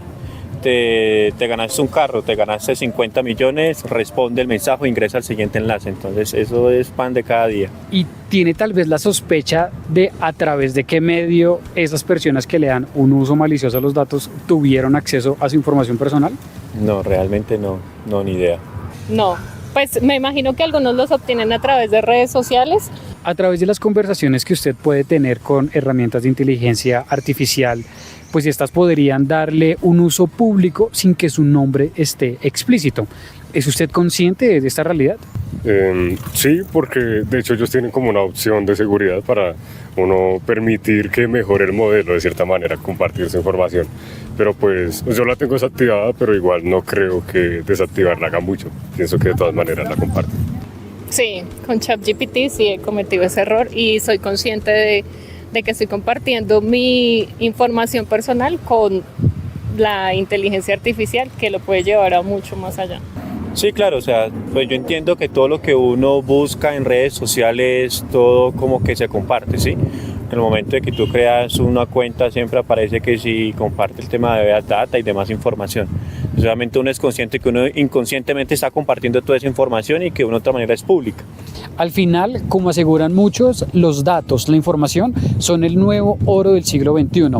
te ganaste un carro, te ganaste 50 millones, responde el mensaje, ingresa al siguiente enlace, entonces eso es pan de cada día. ¿Y tiene tal vez la sospecha de a través de qué medio esas personas que le dan un uso malicioso a los datos tuvieron acceso a su información personal? No, realmente no, ni idea. No. Pues me imagino que algunos los obtienen a través de redes sociales. A través de las conversaciones que usted puede tener con herramientas de inteligencia artificial, pues estas podrían darle un uso público sin que su nombre esté explícito. ¿Es usted consciente de esta realidad? Sí, porque de hecho ellos tienen como una opción de seguridad para uno permitir que mejore el modelo de cierta manera, compartir su información. Pero pues yo la tengo desactivada, pero igual no creo que desactivarla haga mucho. Pienso que de todas maneras la comparten. Sí, con ChatGPT sí he cometido ese error y soy consciente de que estoy compartiendo mi información personal con la inteligencia artificial, que lo puede llevar a mucho más allá. Sí, claro, o sea, pues yo entiendo que todo lo que uno busca en redes sociales, todo como que se comparte, ¿sí? En el momento de que tú creas una cuenta siempre aparece que si comparte el tema de data y demás información. Realmente uno es consciente que uno inconscientemente está compartiendo toda esa información y que de una otra manera es pública. Al final, como aseguran muchos, los datos, la información, son el nuevo oro del siglo XXI.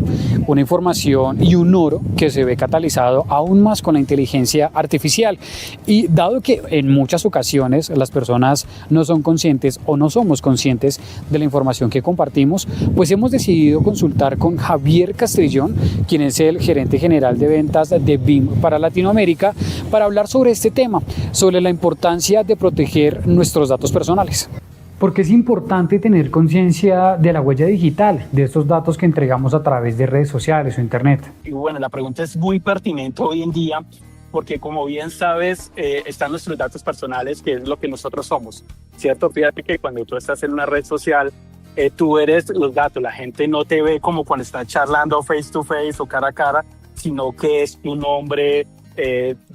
Una información y un oro que se ve catalizado aún más con la inteligencia artificial. Y dado que en muchas ocasiones las personas no son conscientes o no somos conscientes de la información que compartimos, pues hemos decidido consultar con Javier Castrillón, quien es el gerente general de ventas de BIM para Latinoamérica, para hablar sobre este tema, sobre la importancia de proteger nuestros datos personales. Porque es importante tener conciencia de la huella digital, de estos datos que entregamos a través de redes sociales o internet. Y bueno, la pregunta es muy pertinente hoy en día, porque como bien sabes, están nuestros datos personales, que es lo que nosotros somos, ¿cierto? Fíjate que cuando tú estás en una red social, tú eres los datos, la gente no te ve como cuando estás charlando face to face o cara a cara, sino que es tu nombre,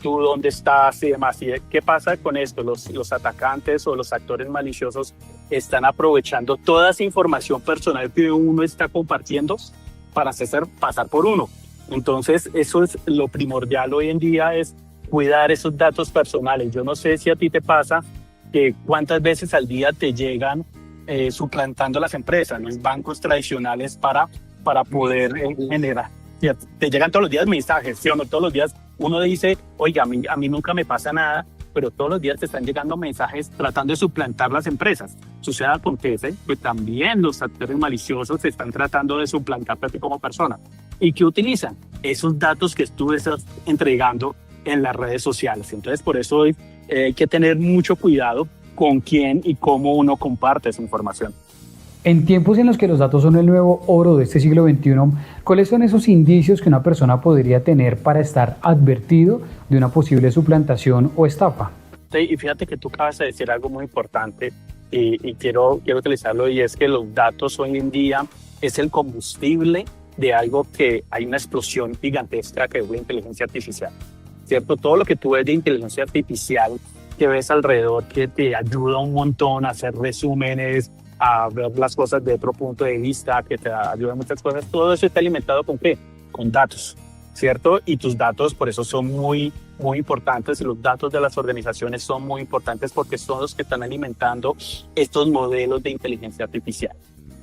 tú dónde estás y demás. ¿Y qué pasa con esto? Los atacantes o los actores maliciosos están aprovechando toda esa información personal que uno está compartiendo para hacer pasar por uno. Entonces, eso es lo primordial hoy en día, es cuidar esos datos personales. Yo no sé si a ti te pasa que cuántas veces al día te llegan suplantando las empresas, los bancos tradicionales para poder generar. Te llegan todos los días mensajes, ¿sí o no? Todos los días uno dice, oiga, a mí nunca me pasa nada, pero todos los días te están llegando mensajes tratando de suplantar las empresas. Sucede, acontece, pues también los actores maliciosos están tratando de suplantarte como persona. ¿Y qué utilizan? Esos datos que tú estás entregando en las redes sociales. Entonces, por eso hay que tener mucho cuidado con quién y cómo uno comparte esa información. En tiempos en los que los datos son el nuevo oro de este siglo XXI, ¿cuáles son esos indicios que una persona podría tener para estar advertido de una posible suplantación o estafa? Y fíjate que tú acabas de decir algo muy importante y quiero utilizarlo, y es que los datos hoy en día es el combustible de algo que hay una explosión gigantesca que es la inteligencia artificial, ¿cierto? Todo lo que tú ves de inteligencia artificial que ves alrededor, que te ayuda un montón a hacer resúmenes, a ver las cosas de otro punto de vista, que te ayuda en muchas cosas, todo eso está alimentado ¿con qué? Con datos, ¿cierto? Y tus datos por eso son muy importantes, y los datos de las organizaciones son muy importantes porque son los que están alimentando estos modelos de inteligencia artificial.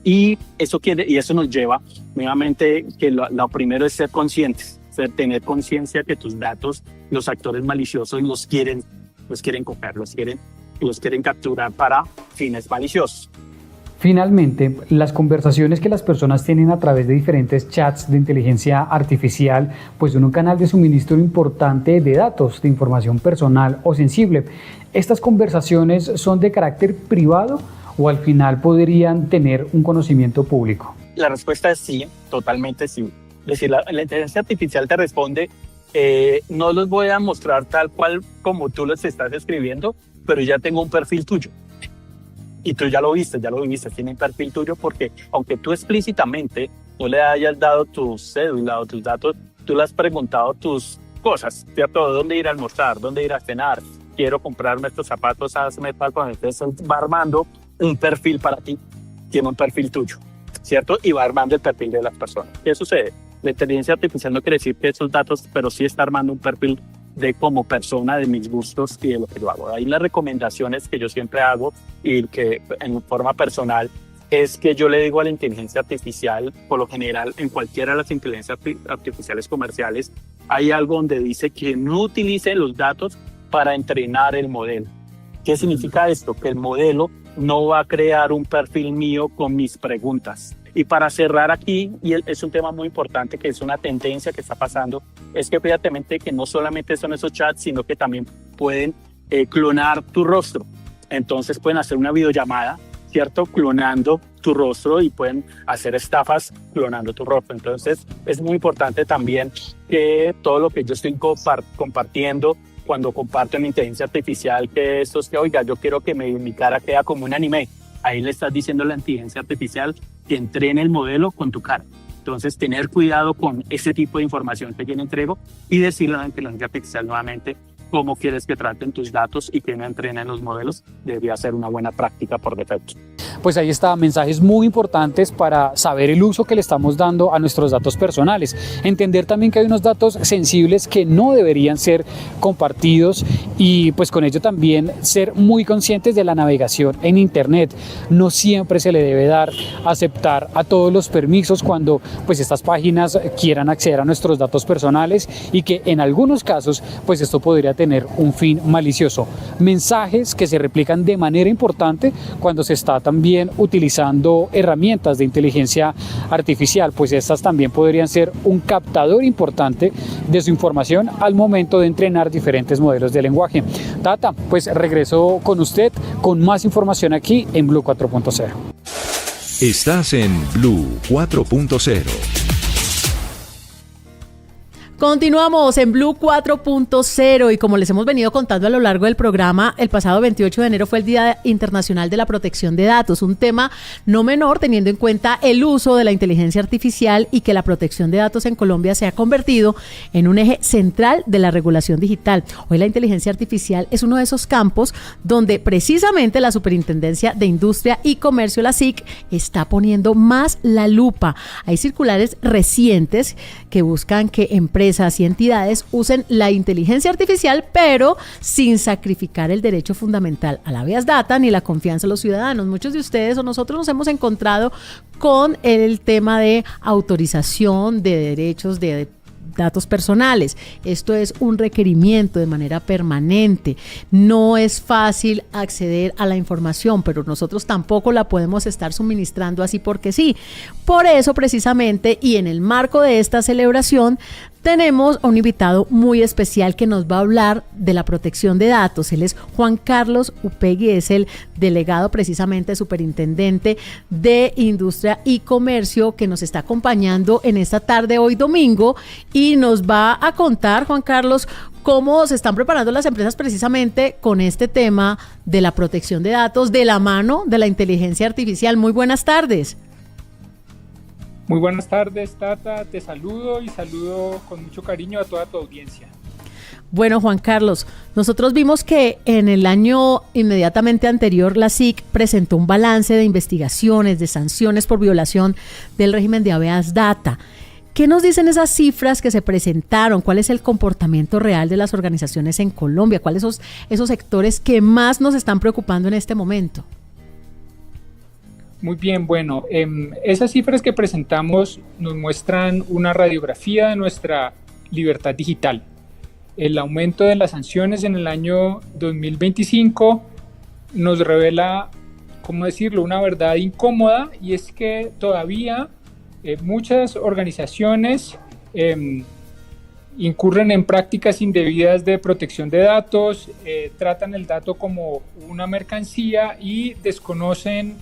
Y eso nos lleva nuevamente que lo primero es ser conscientes, tener conciencia que tus datos, los actores maliciosos los quieren coger, los quieren capturar para fines maliciosos. Finalmente, las conversaciones que las personas tienen a través de diferentes chats de inteligencia artificial, pues son un canal de suministro importante de datos, de información personal o sensible. ¿Estas conversaciones son de carácter privado o al final podrían tener un conocimiento público? La respuesta es sí, totalmente sí. Es decir, la inteligencia artificial te responde, no los voy a mostrar tal cual como tú los estás escribiendo, pero ya tengo un perfil tuyo. Y tú ya lo viste, tiene un perfil tuyo, porque aunque tú explícitamente no le hayas dado tu cédula o tus datos, tú le has preguntado tus cosas, ¿cierto? ¿Dónde ir a almorzar? ¿Dónde ir a cenar? Quiero comprarme estos zapatos, hazme tal cosa. Entonces va armando un perfil para ti, tiene un perfil tuyo, ¿cierto? Y va armando el perfil de las personas. ¿Qué sucede? La inteligencia artificial no quiere decir que esos datos, pero sí está armando un perfil de como persona, de mis gustos y de lo que yo hago. Ahí las recomendaciones que yo siempre hago y que en forma personal es que yo le digo a la inteligencia artificial, por lo general en cualquiera de las inteligencias artificiales comerciales, hay algo donde dice que no utilice los datos para entrenar el modelo. ¿Qué significa esto? Que el modelo no va a crear un perfil mío con mis preguntas. Y para cerrar aquí, y es un tema muy importante, que es una tendencia que está pasando, es que fíjate que no solamente son esos chats, sino que también pueden clonar tu rostro. Entonces pueden hacer una videollamada, ¿cierto? Clonando tu rostro, y pueden hacer estafas clonando tu rostro. Entonces es muy importante también que todo lo que yo estoy compartiendo, cuando comparto en inteligencia artificial, que esto es que, oiga, yo quiero que mi cara quede como un anime. Ahí le estás diciendo a la inteligencia artificial que entrene el modelo con tu cara. Entonces, tener cuidado con ese tipo de información que yo le entrego y decirle a la inteligencia artificial nuevamente cómo quieres que traten tus datos y que no entrenen los modelos. Debería ser una buena práctica por defecto. Pues ahí está, mensajes muy importantes para saber el uso que le estamos dando a nuestros datos personales. Entender también que hay unos datos sensibles que no deberían ser compartidos, y pues con ello también ser muy conscientes de la navegación en Internet. No siempre se le debe dar aceptar a todos los permisos cuando pues estas páginas quieran acceder a nuestros datos personales, y que en algunos casos pues esto podría tener un fin malicioso. Mensajes que se replican de manera importante cuando se está también utilizando herramientas de inteligencia artificial, pues estas también podrían ser un captador importante de su información al momento de entrenar diferentes modelos de lenguaje. Tata, pues regreso con usted con más información aquí en Blue 4.0. Estás en Blue 4.0. Continuamos en Blue 4.0 y como les hemos venido contando a lo largo del programa, el pasado 28 de enero fue el Día Internacional de la Protección de Datos, un tema no menor teniendo en cuenta el uso de la inteligencia artificial y que la protección de datos en Colombia se ha convertido en un eje central de la regulación digital. Hoy la inteligencia artificial es uno de esos campos donde precisamente la Superintendencia de Industria y Comercio, la SIC, está poniendo más la lupa. Hay circulares recientes que buscan que empresas y entidades usen la inteligencia artificial, pero sin sacrificar el derecho fundamental a la habeas data ni la confianza de los ciudadanos. Muchos de ustedes o nosotros nos hemos encontrado con el tema de autorización de derechos de datos personales. Esto es un requerimiento de manera permanente. No es fácil acceder a la información, pero nosotros tampoco la podemos estar suministrando así porque sí. Por eso, precisamente, y en el marco de esta celebración, tenemos a un invitado muy especial que nos va a hablar de la protección de datos. Él es Juan Carlos Upegui, es el delegado precisamente superintendente de Industria y Comercio que nos está acompañando en esta tarde hoy domingo y nos va a contar, Juan Carlos, cómo se están preparando las empresas precisamente con este tema de la protección de datos de la mano de la inteligencia artificial. Muy buenas tardes. Muy buenas tardes, Tata, te saludo y saludo con mucho cariño a toda tu audiencia. Bueno, Juan Carlos, nosotros vimos que en el año inmediatamente anterior la SIC presentó un balance de investigaciones, de sanciones por violación del régimen de habeas data. ¿Qué nos dicen esas cifras que se presentaron? ¿Cuál es el comportamiento real de las organizaciones en Colombia? ¿Cuáles son esos sectores que más nos están preocupando en este momento? Muy bien, bueno, esas cifras que presentamos nos muestran una radiografía de nuestra libertad digital. El aumento de las sanciones en el año 2025 nos revela, ¿cómo decirlo?, una verdad incómoda, y es que todavía muchas organizaciones incurren en prácticas indebidas de protección de datos, tratan el dato como una mercancía y desconocen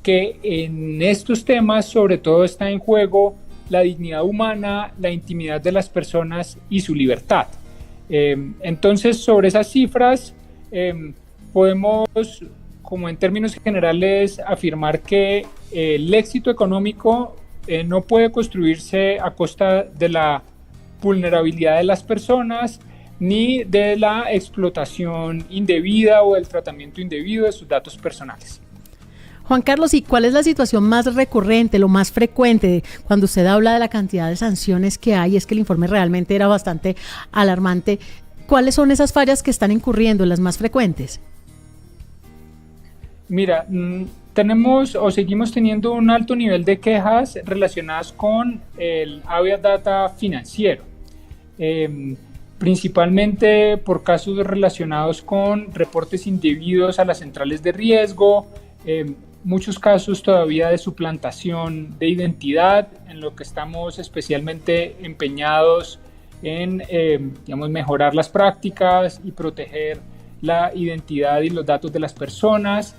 que en estos temas sobre todo está en juego la dignidad humana, la intimidad de las personas y su libertad. Entonces, sobre esas cifras podemos, como en términos generales, afirmar que el éxito económico no puede construirse a costa de la vulnerabilidad de las personas ni de la explotación indebida o del tratamiento indebido de sus datos personales. Juan Carlos, ¿y cuál es la situación más recurrente, lo más frecuente? Cuando usted habla de la cantidad de sanciones que hay, es que el informe realmente era bastante alarmante. ¿Cuáles son esas fallas que están incurriendo, las más frecuentes? Mira, tenemos o seguimos teniendo un alto nivel de quejas relacionadas con el habeas data financiero, principalmente por casos relacionados con reportes indebidos a las centrales de riesgo, muchos casos todavía de suplantación de identidad, en lo que estamos especialmente empeñados en mejorar las prácticas y proteger la identidad y los datos de las personas,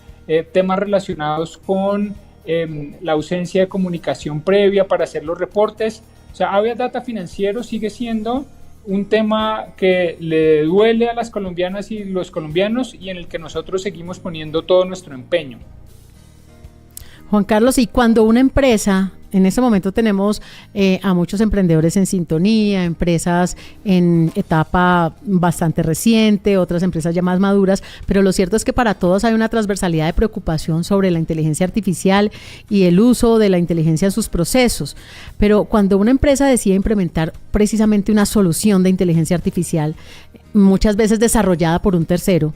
temas relacionados con la ausencia de comunicación previa para hacer los reportes. O sea, habeas data financiero sigue siendo un tema que le duele a las colombianas y los colombianos y en el que nosotros seguimos poniendo todo nuestro empeño. Juan Carlos, y cuando una empresa, en este momento tenemos a muchos emprendedores en sintonía, empresas en etapa bastante reciente, otras empresas ya más maduras, pero lo cierto es que para todos hay una transversalidad de preocupación sobre la inteligencia artificial y el uso de la inteligencia en sus procesos. Pero cuando una empresa decide implementar precisamente una solución de inteligencia artificial, muchas veces desarrollada por un tercero,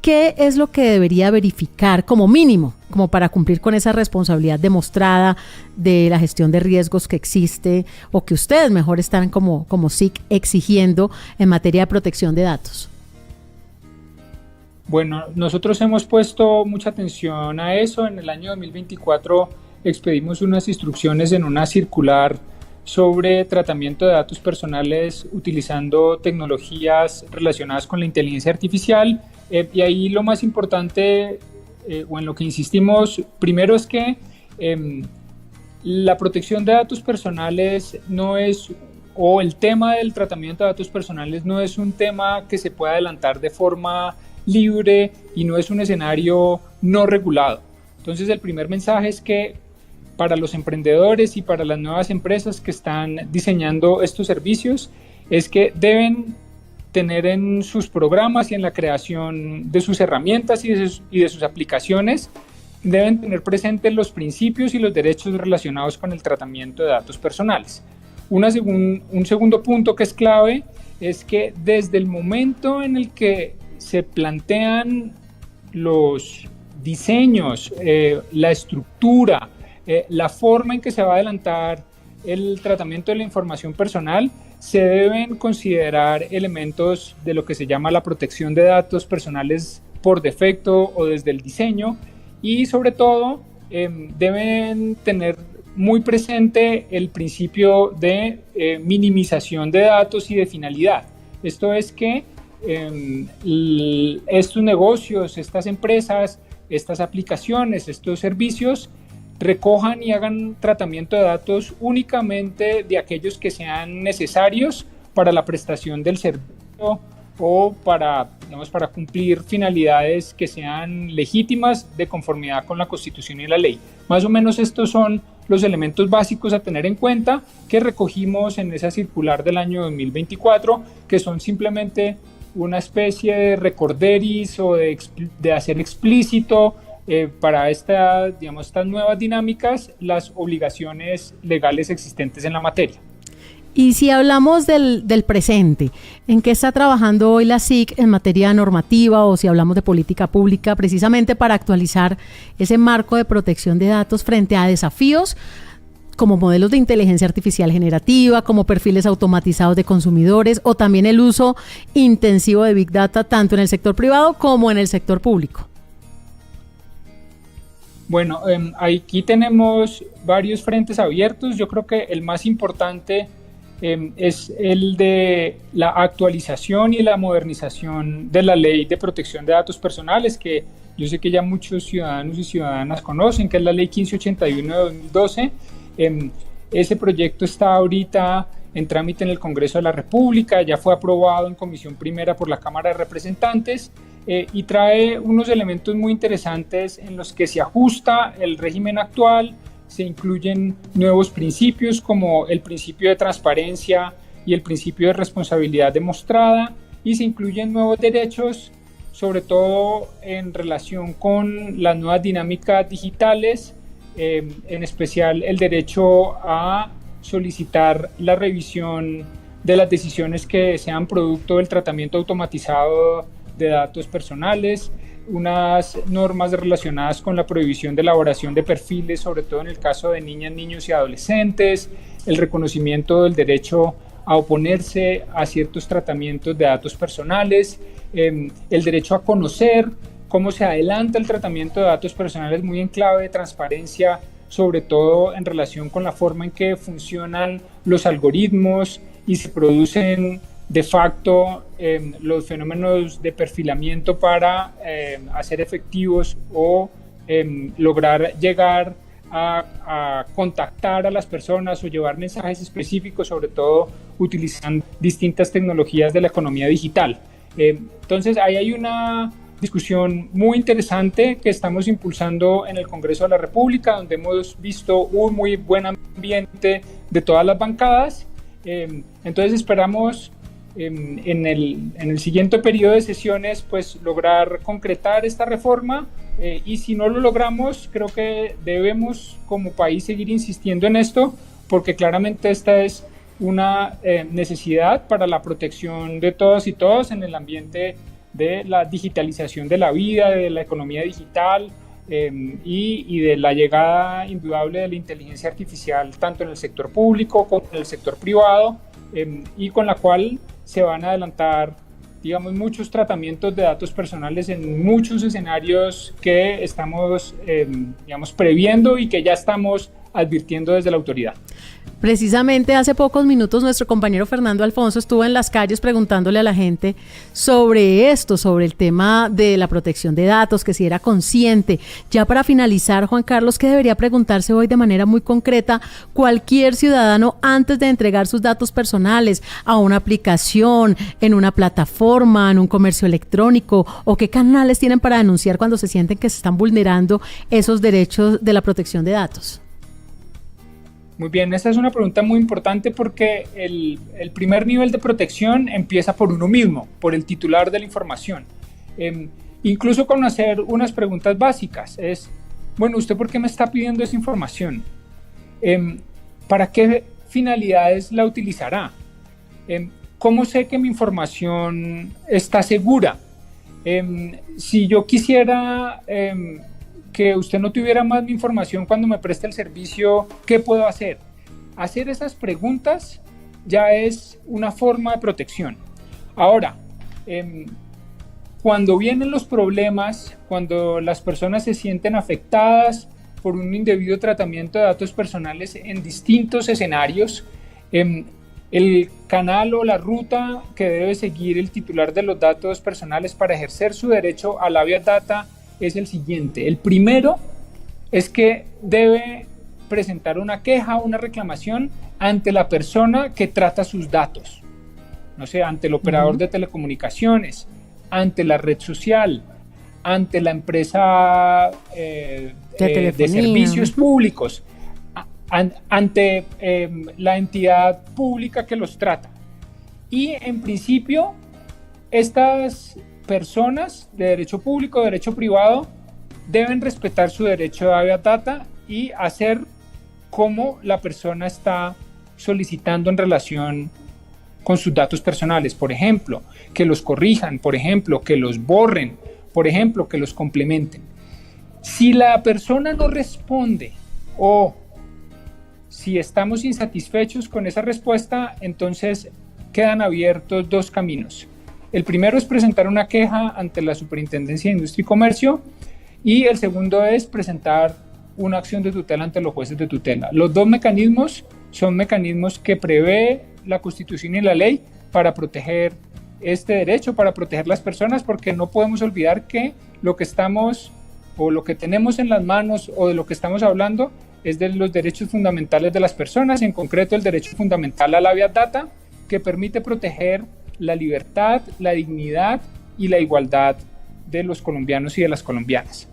¿qué es lo que debería verificar como mínimo, como para cumplir con esa responsabilidad demostrada de la gestión de riesgos que existe o que ustedes mejor están como SIC exigiendo en materia de protección de datos? Bueno, nosotros hemos puesto mucha atención a eso. En el año 2024 expedimos unas instrucciones en una circular sobre tratamiento de datos personales utilizando tecnologías relacionadas con la inteligencia artificial. Y ahí lo más importante, o en lo que insistimos primero, es que la protección de datos personales no es, o el tema del tratamiento de datos personales no es un tema que se pueda adelantar de forma libre y no es un escenario no regulado. Entonces el primer mensaje es que para los emprendedores y para las nuevas empresas que están diseñando estos servicios es que deben tener en sus programas y en la creación de sus herramientas y de sus aplicaciones, deben tener presentes los principios y los derechos relacionados con el tratamiento de datos personales. Un segundo punto que es clave es que desde el momento en el que se plantean los diseños, la estructura, la forma en que se va a adelantar el tratamiento de la información personal, se deben considerar elementos de lo que se llama la protección de datos personales por defecto o desde el diseño, y sobre todo deben tener muy presente el principio de minimización de datos y de finalidad. Esto es que estos negocios, estas empresas, estas aplicaciones, estos servicios recojan y hagan tratamiento de datos únicamente de aquellos que sean necesarios para la prestación del servicio o para cumplir finalidades que sean legítimas de conformidad con la Constitución y la ley. Más o menos estos son los elementos básicos a tener en cuenta que recogimos en esa circular del año 2024, que son simplemente una especie de recorderis o de hacer explícito para estas nuevas dinámicas las obligaciones legales existentes en la materia. Y si hablamos del presente, ¿en qué está trabajando hoy la SIC en materia normativa, o si hablamos de política pública, precisamente para actualizar ese marco de protección de datos frente a desafíos como modelos de inteligencia artificial generativa, como perfiles automatizados de consumidores, o también el uso intensivo de Big Data tanto en el sector privado como en el sector público? Bueno, aquí tenemos varios frentes abiertos. Yo creo que el más importante es el de la actualización y la modernización de la Ley de Protección de Datos Personales, que yo sé que ya muchos ciudadanos y ciudadanas conocen, que es la Ley 1581 de 2012. Ese proyecto está ahorita en trámite en el Congreso de la República, ya fue aprobado en Comisión Primera por la Cámara de Representantes y trae unos elementos muy interesantes en los que se ajusta el régimen actual, se incluyen nuevos principios como el principio de transparencia y el principio de responsabilidad demostrada, y se incluyen nuevos derechos, sobre todo en relación con las nuevas dinámicas digitales, en especial el derecho a solicitar la revisión de las decisiones que sean producto del tratamiento automatizado de datos personales, unas normas relacionadas con la prohibición de elaboración de perfiles, sobre todo en el caso de niñas, niños y adolescentes, el reconocimiento del derecho a oponerse a ciertos tratamientos de datos personales, el derecho a conocer cómo se adelanta el tratamiento de datos personales muy en clave de transparencia, sobre todo en relación con la forma en que funcionan los algoritmos y se producen de facto los fenómenos de perfilamiento para hacer efectivos o lograr llegar a contactar a las personas o llevar mensajes específicos, sobre todo utilizando distintas tecnologías de la economía digital. Entonces ahí hay una discusión muy interesante que estamos impulsando en el Congreso de la República, donde hemos visto un muy buen ambiente de todas las bancadas. Entonces esperamos en el siguiente periodo de sesiones pues lograr concretar esta reforma, y si no lo logramos, creo que debemos como país seguir insistiendo en esto, porque claramente esta es una necesidad para la protección de todos y todos en el ambiente de la digitalización de la vida, de la economía digital y de la llegada indudable de la inteligencia artificial tanto en el sector público como en el sector privado, y con la cual se van a adelantar, digamos, muchos tratamientos de datos personales en muchos escenarios que estamos, digamos, previendo y que ya estamos advirtiendo desde la autoridad. Precisamente hace pocos minutos nuestro compañero Fernando Alfonso estuvo en las calles preguntándole a la gente sobre esto, sobre el tema de la protección de datos, que si era consciente. Ya para finalizar, Juan Carlos, ¿qué debería preguntarse hoy de manera muy concreta cualquier ciudadano antes de entregar sus datos personales a una aplicación, en una plataforma, en un comercio electrónico? ¿O qué canales tienen para denunciar cuando se sienten que se están vulnerando esos derechos de la protección de datos? Muy bien, esa es una pregunta muy importante porque el primer nivel de protección empieza por uno mismo, por el titular de la información. Incluso con hacer unas preguntas básicas es, bueno, ¿usted por qué me está pidiendo esa información? ¿Para qué finalidades la utilizará? ¿Cómo sé que mi información está segura? Si yo quisiera que usted no tuviera más mi información cuando me preste el servicio, ¿qué puedo hacer? Hacer esas preguntas ya es una forma de protección. Ahora, cuando vienen los problemas, cuando las personas se sienten afectadas por un indebido tratamiento de datos personales en distintos escenarios, el canal o la ruta que debe seguir el titular de los datos personales para ejercer su derecho al habeas data es el siguiente. El primero es que debe presentar una queja o una reclamación ante la persona que trata sus datos, no sé, ante el operador de telecomunicaciones, ante la red social, ante la empresa de servicios públicos, ante la entidad pública que los trata. Y en principio, estas personas de derecho público, derecho privado, deben respetar su derecho de habeas data y hacer como la persona está solicitando en relación con sus datos personales. Por ejemplo, que los corrijan, por ejemplo, que los borren, por ejemplo, que los complementen. Si la persona no responde o si estamos insatisfechos con esa respuesta, entonces quedan abiertos dos caminos. El primero es presentar una queja ante la Superintendencia de Industria y Comercio y el segundo es presentar una acción de tutela ante los jueces de tutela. Los dos mecanismos son mecanismos que prevé la Constitución y la ley para proteger este derecho, para proteger las personas, porque no podemos olvidar que lo que estamos o lo que tenemos en las manos o de lo que estamos hablando es de los derechos fundamentales de las personas, en concreto el derecho fundamental al habeas data, que permite proteger la libertad, la dignidad y la igualdad de los colombianos y de las colombianas.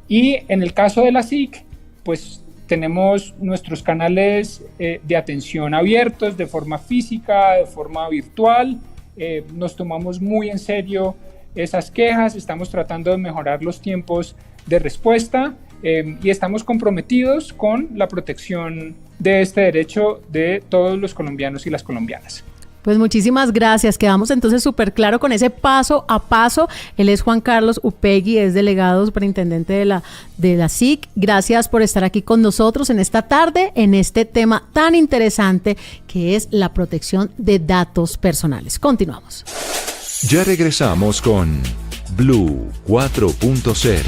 Y en el caso de la SIC, pues tenemos nuestros canales de atención abiertos de forma física, de forma virtual. Nos tomamos muy en serio esas quejas, estamos tratando de mejorar los tiempos de respuesta y estamos comprometidos con la protección de este derecho de todos los colombianos y las colombianas. Pues muchísimas gracias, quedamos entonces súper claro con ese paso a paso. Él es Juan Carlos Upegui, es delegado superintendente de la SIC. Gracias por estar aquí con nosotros en esta tarde, en este tema tan interesante que es la protección de datos personales. Continuamos. Ya regresamos con Blue 4.0.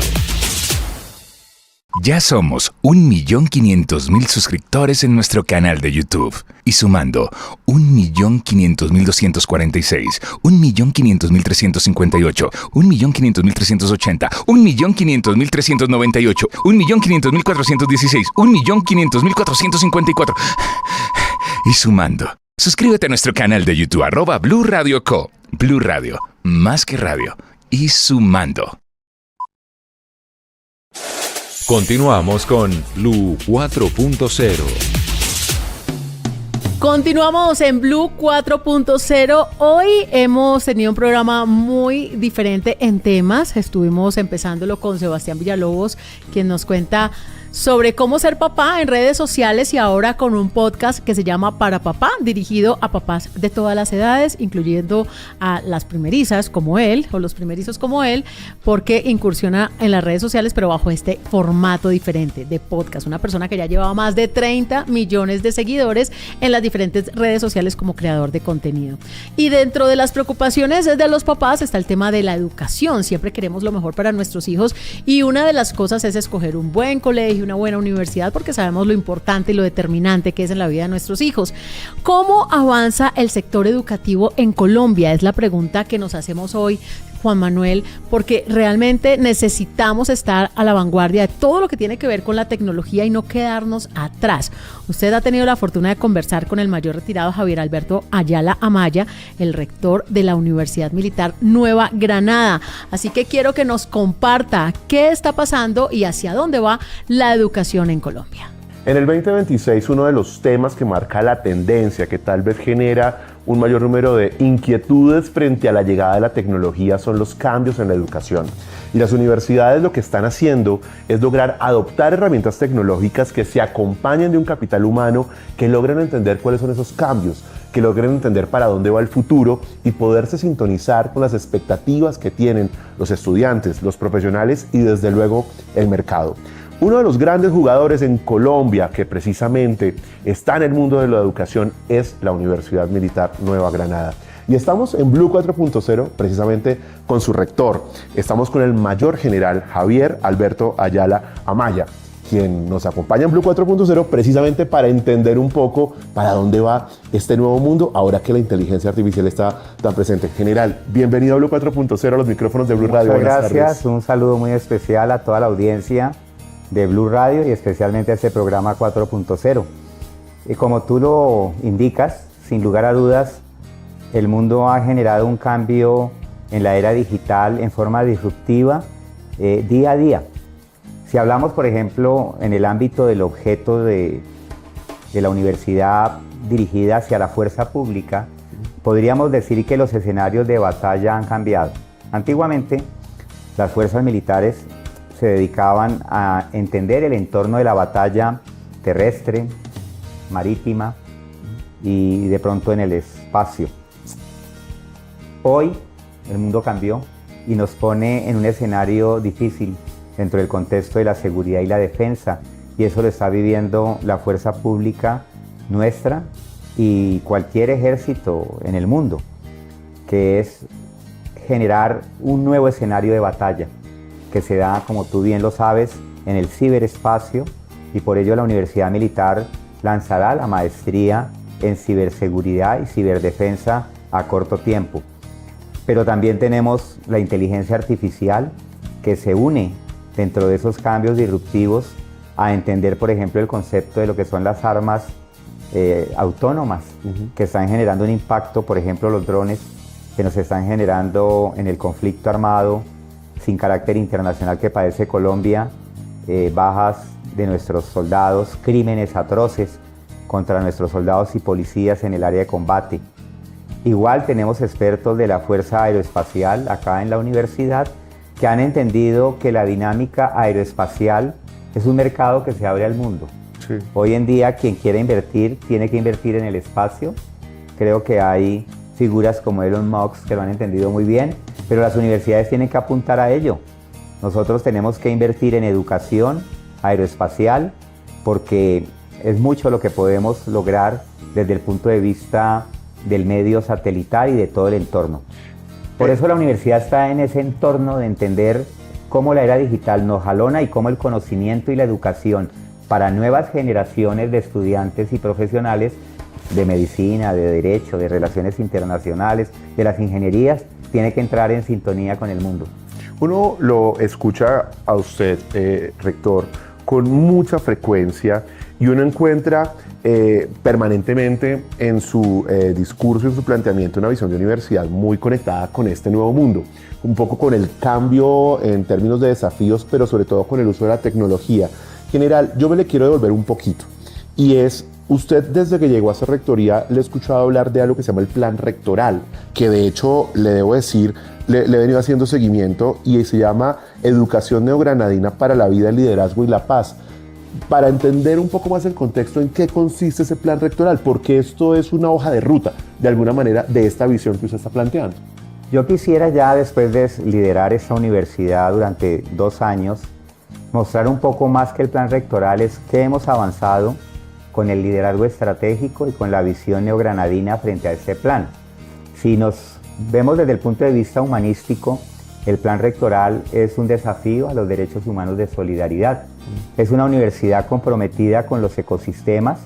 Ya somos 1.500.000 suscriptores en nuestro canal de YouTube. Y sumando 1.500.246, 1.500.358, 1.500.380, 1.500.398, 1.500.416, 1.500.454. Y sumando. Suscríbete a nuestro canal de YouTube @Blue Radio Co. Blue Radio, más que radio. Y sumando. Continuamos con Blue 4.0. Continuamos en Blue 4.0. Hoy hemos tenido un programa muy diferente en temas. Estuvimos empezándolo con Sebastián Villalobos, quien nos cuenta sobre cómo ser papá en redes sociales y ahora con un podcast que se llama Para Papá, dirigido a papás de todas las edades, incluyendo a las primerizas como él o los primerizos como él, porque incursiona en las redes sociales pero bajo este formato diferente de podcast. Una persona que ya llevaba más de 30 millones de seguidores en las diferentes redes sociales como creador de contenido. Y dentro de las preocupaciones de los papás está el tema de la educación. Siempre queremos lo mejor para nuestros hijos y una de las cosas es escoger un buen colegio, una buena universidad, porque sabemos lo importante y lo determinante que es en la vida de nuestros hijos. ¿Cómo avanza el sector educativo en Colombia? Es la pregunta que nos hacemos hoy, Juan Manuel, porque realmente necesitamos estar a la vanguardia de todo lo que tiene que ver con la tecnología y no quedarnos atrás. Usted ha tenido la fortuna de conversar con el mayor retirado Javier Alberto Ayala Amaya, el rector de la Universidad Militar Nueva Granada. Así que quiero que nos comparta qué está pasando y hacia dónde va la educación en Colombia. En el 2026, uno de los temas que marca la tendencia, que tal vez genera un mayor número de inquietudes frente a la llegada de la tecnología, son los cambios en la educación. Y las universidades lo que están haciendo es lograr adoptar herramientas tecnológicas que se acompañen de un capital humano, que logren entender cuáles son esos cambios, que logren entender para dónde va el futuro y poderse sintonizar con las expectativas que tienen los estudiantes, los profesionales y desde luego el mercado. Uno de los grandes jugadores en Colombia que precisamente está en el mundo de la educación es la Universidad Militar Nueva Granada. Y estamos en Blue 4.0 precisamente con su rector. Estamos con el mayor general Javier Alberto Ayala Amaya, quien nos acompaña en Blue 4.0 precisamente para entender un poco para dónde va este nuevo mundo ahora que la inteligencia artificial está tan presente. General, bienvenido a Blue 4.0, a los micrófonos de Blue Radio. Muchas gracias, un saludo muy especial a toda la audiencia de Blue Radio y especialmente a este programa 4.0. Y como tú lo indicas, sin lugar a dudas, el mundo ha generado un cambio en la era digital en forma disruptiva día a día. Si hablamos, por ejemplo, en el ámbito del objeto de la universidad dirigida hacia la fuerza pública, podríamos decir que los escenarios de batalla han cambiado. Antiguamente, las fuerzas militares se dedicaban a entender el entorno de la batalla terrestre, marítima y de pronto en el espacio. Hoy el mundo cambió y nos pone en un escenario difícil dentro del contexto de la seguridad y la defensa, y eso lo está viviendo la fuerza pública nuestra y cualquier ejército en el mundo, que es generar un nuevo escenario de batalla que se da, como tú bien lo sabes, en el ciberespacio, y por ello la Universidad Militar lanzará la maestría en ciberseguridad y ciberdefensa a corto tiempo. Pero también tenemos la inteligencia artificial que se une dentro de esos cambios disruptivos a entender, por ejemplo, el concepto de lo que son las armas autónomas, que están generando un impacto, por ejemplo, los drones que nos están generando en el conflicto armado sin carácter internacional que padece Colombia, bajas de nuestros soldados, crímenes atroces contra nuestros soldados y policías en el área de combate. Igual tenemos expertos de la Fuerza Aeroespacial acá en la universidad que han entendido que la dinámica aeroespacial es un mercado que se abre al mundo. Sí. Hoy en día quien quiere invertir tiene que invertir en el espacio. Creo que hay figuras como Elon Musk que lo han entendido muy bien, pero las universidades tienen que apuntar a ello. Nosotros tenemos que invertir en educación aeroespacial porque es mucho lo que podemos lograr desde el punto de vista del medio satelital y de todo el entorno. Por eso la universidad está en ese entorno de entender cómo la era digital nos jalona y cómo el conocimiento y la educación para nuevas generaciones de estudiantes y profesionales de medicina, de derecho, de relaciones internacionales, de las ingenierías, tiene que entrar en sintonía con el mundo. Uno lo escucha a usted, rector, con mucha frecuencia y uno encuentra permanentemente en su discurso, en su planteamiento, una visión de universidad muy conectada con este nuevo mundo, un poco con el cambio en términos de desafíos, pero sobre todo con el uso de la tecnología. General, yo me le quiero devolver un poquito, y es, usted desde que llegó a esa rectoría le he escuchado hablar de algo que se llama el plan rectoral, que de hecho le debo decir, le he venido haciendo seguimiento, y se llama Educación Neogranadina para la Vida, el Liderazgo y la Paz. Para entender un poco más el contexto en qué consiste ese plan rectoral, porque esto es una hoja de ruta, de alguna manera, de esta visión que usted está planteando. Yo quisiera ya, después de liderar esta universidad durante 2 años, mostrar un poco más que el plan rectoral es que hemos avanzado con el liderazgo estratégico y con la visión neogranadina frente a este plan. Si nos vemos desde el punto de vista humanístico, El plan rectoral es un desafío a los derechos humanos de solidaridad. Es una universidad comprometida con los ecosistemas.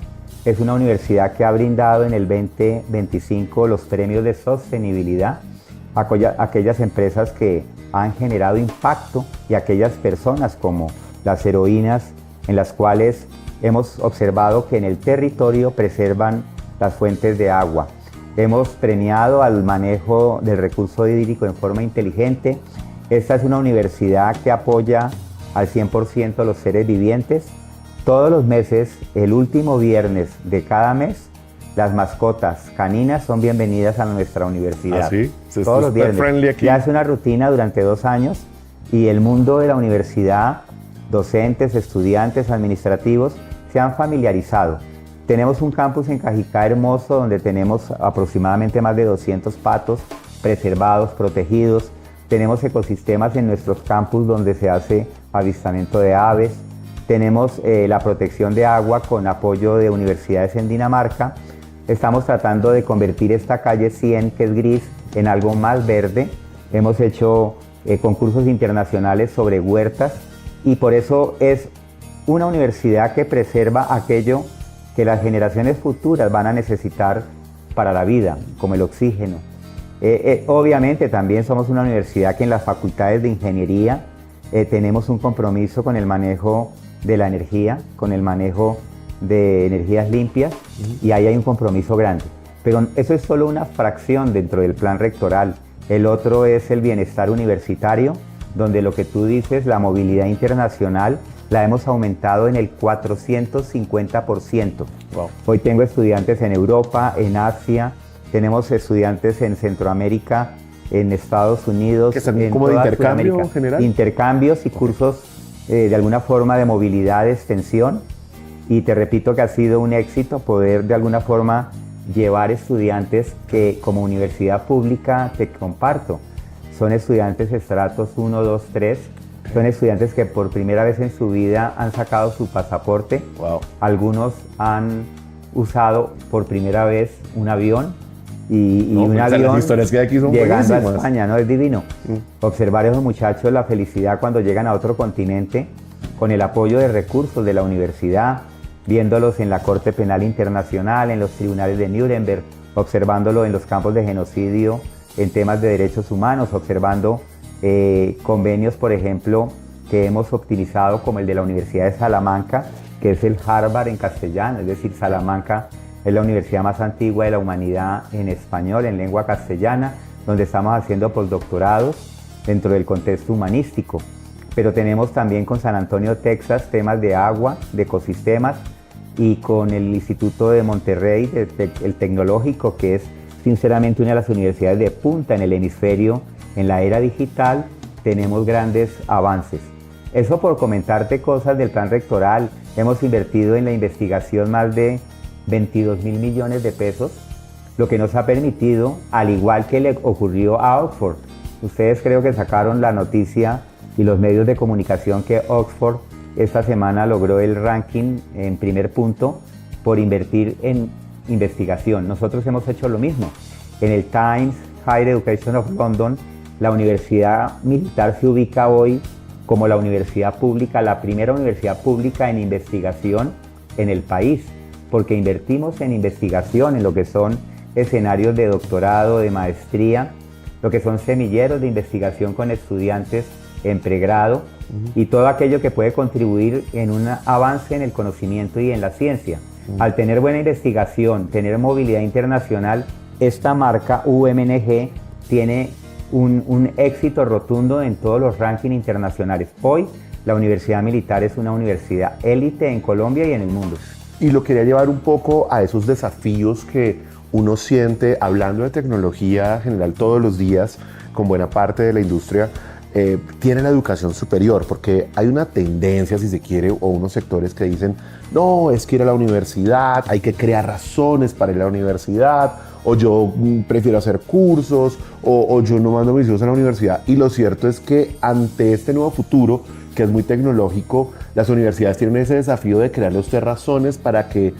Es una universidad que ha brindado en el 2025 los premios de sostenibilidad a aquellas empresas que han generado impacto y aquellas personas como las heroínas en las cuales hemos observado que en el territorio preservan las fuentes de agua. Hemos premiado al manejo del recurso hídrico en forma inteligente. Esta es una universidad que apoya al 100% a los seres vivientes. Todos los meses, el último viernes de cada mes, las mascotas caninas son bienvenidas a nuestra universidad. ¿Ah, sí? Todos los viernes. Ya es una rutina durante 2 años y el mundo de la universidad, docentes, estudiantes, administrativos, se han familiarizado. Tenemos un campus en Cajicá hermoso donde tenemos aproximadamente más de 200 patos preservados, protegidos. Tenemos ecosistemas en nuestros campus donde se hace avistamiento de aves. Tenemos la protección de agua con apoyo de universidades en Dinamarca. Estamos tratando de convertir esta calle 100, que es gris, en algo más verde. Hemos hecho concursos internacionales sobre huertas y por eso es una universidad que preserva aquello que las generaciones futuras van a necesitar para la vida, como el oxígeno. Obviamente también somos una universidad que en las facultades de ingeniería tenemos un compromiso con el manejo de la energía, con el manejo de energías limpias, y ahí hay un compromiso grande. Pero eso es solo una fracción dentro del plan rectoral. El otro es el bienestar universitario, donde lo que tú dices, la movilidad internacional, la hemos aumentado en el 450%. Wow. Hoy tengo estudiantes en Europa, en Asia, tenemos estudiantes en Centroamérica, en Estados Unidos, que están en como de toda intercambio Sudamérica. general. Intercambios y cursos de alguna forma de movilidad, de extensión. Y te repito que ha sido un éxito poder de alguna forma llevar estudiantes que como universidad pública, te comparto, son estudiantes estratos 1, 2, 3, son estudiantes que por primera vez en su vida han sacado su pasaporte. Wow. Algunos han usado por primera vez un avión y un avión las historias que hay aquí son llegando a buenísimas. España, ¿no? Es divino. Observar a esos muchachos, la felicidad cuando llegan a otro continente, con el apoyo de recursos de la universidad, viéndolos en la Corte Penal Internacional, en los tribunales de Nuremberg, observándolo en los campos de genocidio, en temas de derechos humanos, observando convenios, por ejemplo, que hemos optimizado como el de la Universidad de Salamanca, que es el Harvard en castellano, es decir, Salamanca es la universidad más antigua de la humanidad en español, en lengua castellana, donde estamos haciendo postdoctorados dentro del contexto humanístico. Pero tenemos también con San Antonio, Texas, temas de agua, de ecosistemas, y con el Instituto de Monterrey, el Tecnológico, que es sinceramente una de las universidades de punta en el hemisferio. En la era digital tenemos grandes avances. Eso por comentarte cosas del plan rectoral. Hemos invertido en la investigación más de 22.000 millones de pesos, lo que nos ha permitido, al igual que le ocurrió a Oxford. Ustedes creo que sacaron la noticia y los medios de comunicación que Oxford esta semana logró el ranking en primer punto por invertir en investigación. Nosotros hemos hecho lo mismo. En el Times Higher Education of London, la Universidad Militar se ubica hoy como la universidad pública, la primera universidad pública en investigación en el país, porque invertimos en investigación, en lo que son escenarios de doctorado, de maestría, lo que son semilleros de investigación con estudiantes en pregrado y todo aquello que puede contribuir en un avance en el conocimiento y en la ciencia. Al tener buena investigación, tener movilidad internacional, esta marca UMNG tiene un éxito rotundo en todos los rankings internacionales. Hoy la Universidad Militar es una universidad élite en Colombia y en el mundo. Y lo quería llevar un poco a esos desafíos que uno siente hablando de tecnología en general todos los días con buena parte de la industria. Tiene la educación superior, porque hay una tendencia, si se quiere, o unos sectores que dicen, no, es que ir a la universidad, hay que crear razones para ir a la universidad, o yo prefiero hacer cursos, o yo no mando a mis hijos a la universidad. Y lo cierto es que ante este nuevo futuro, que es muy tecnológico, las universidades tienen ese desafío de crearle a usted razones para que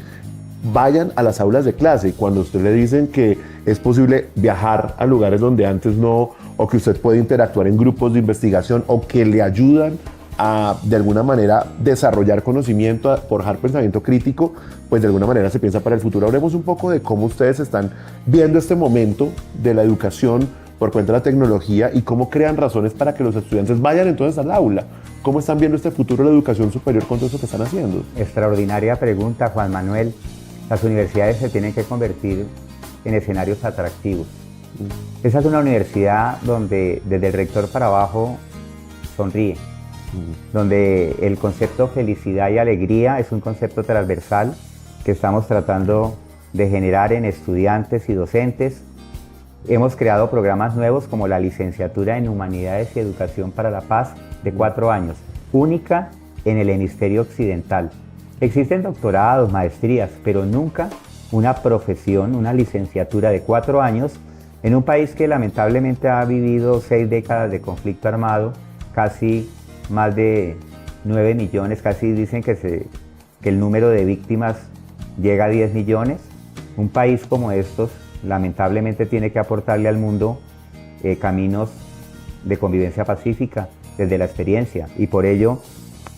vayan a las aulas de clase. Y cuando usted le dicen que es posible viajar a lugares donde antes no, o que usted puede interactuar en grupos de investigación, o que le ayudan a, de alguna manera, desarrollar conocimiento, a forjar pensamiento crítico, pues de alguna manera se piensa para el futuro. Hablemos un poco de cómo ustedes están viendo este momento de la educación por cuenta de la tecnología y cómo crean razones para que los estudiantes vayan entonces al aula. ¿Cómo están viendo este futuro de la educación superior con todo eso que están haciendo? Extraordinaria pregunta, Juan Manuel. Las universidades se tienen que convertir en escenarios atractivos. Esa es una universidad donde desde el rector para abajo sonríe, donde el concepto felicidad y alegría es un concepto transversal que estamos tratando de generar en estudiantes y docentes. Hemos creado programas nuevos como la licenciatura en Humanidades y Educación para la Paz de 4 años, única en el hemisferio occidental. Existen doctorados, maestrías, pero nunca una profesión, una licenciatura de 4 años en un país que lamentablemente ha vivido 6 décadas de conflicto armado, casi más de 9 millones, casi dicen que el número de víctimas llega a 10 millones. Un país como estos lamentablemente tiene que aportarle al mundo caminos de convivencia pacífica desde la experiencia, y por ello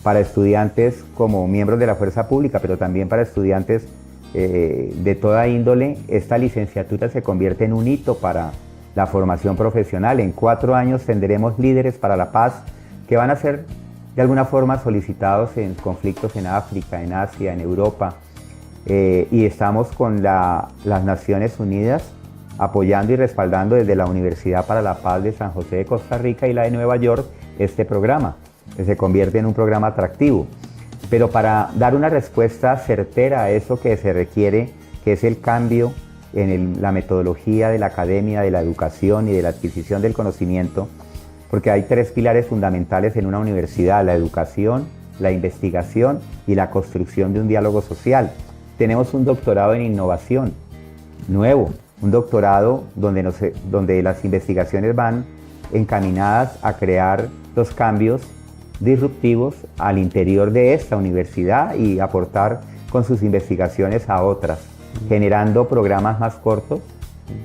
para estudiantes como miembros de la fuerza pública, pero también para estudiantes de toda índole, esta licenciatura se convierte en un hito para la formación profesional. En 4 años tendremos líderes para la paz que van a ser de alguna forma solicitados en conflictos en África, en Asia, en Europa, y estamos con las Naciones Unidas apoyando y respaldando desde la Universidad para la Paz de San José de Costa Rica y la de Nueva York este programa, que se convierte en un programa atractivo. Pero para dar una respuesta certera a eso que se requiere, que es el cambio en la metodología de la academia, de la educación y de la adquisición del conocimiento, porque hay 3 pilares fundamentales en una universidad: la educación, la investigación y la construcción de un diálogo social. Tenemos un doctorado en innovación nuevo, un doctorado donde las investigaciones van encaminadas a crear los cambios disruptivos al interior de esta universidad y aportar con sus investigaciones a otras, generando programas más cortos.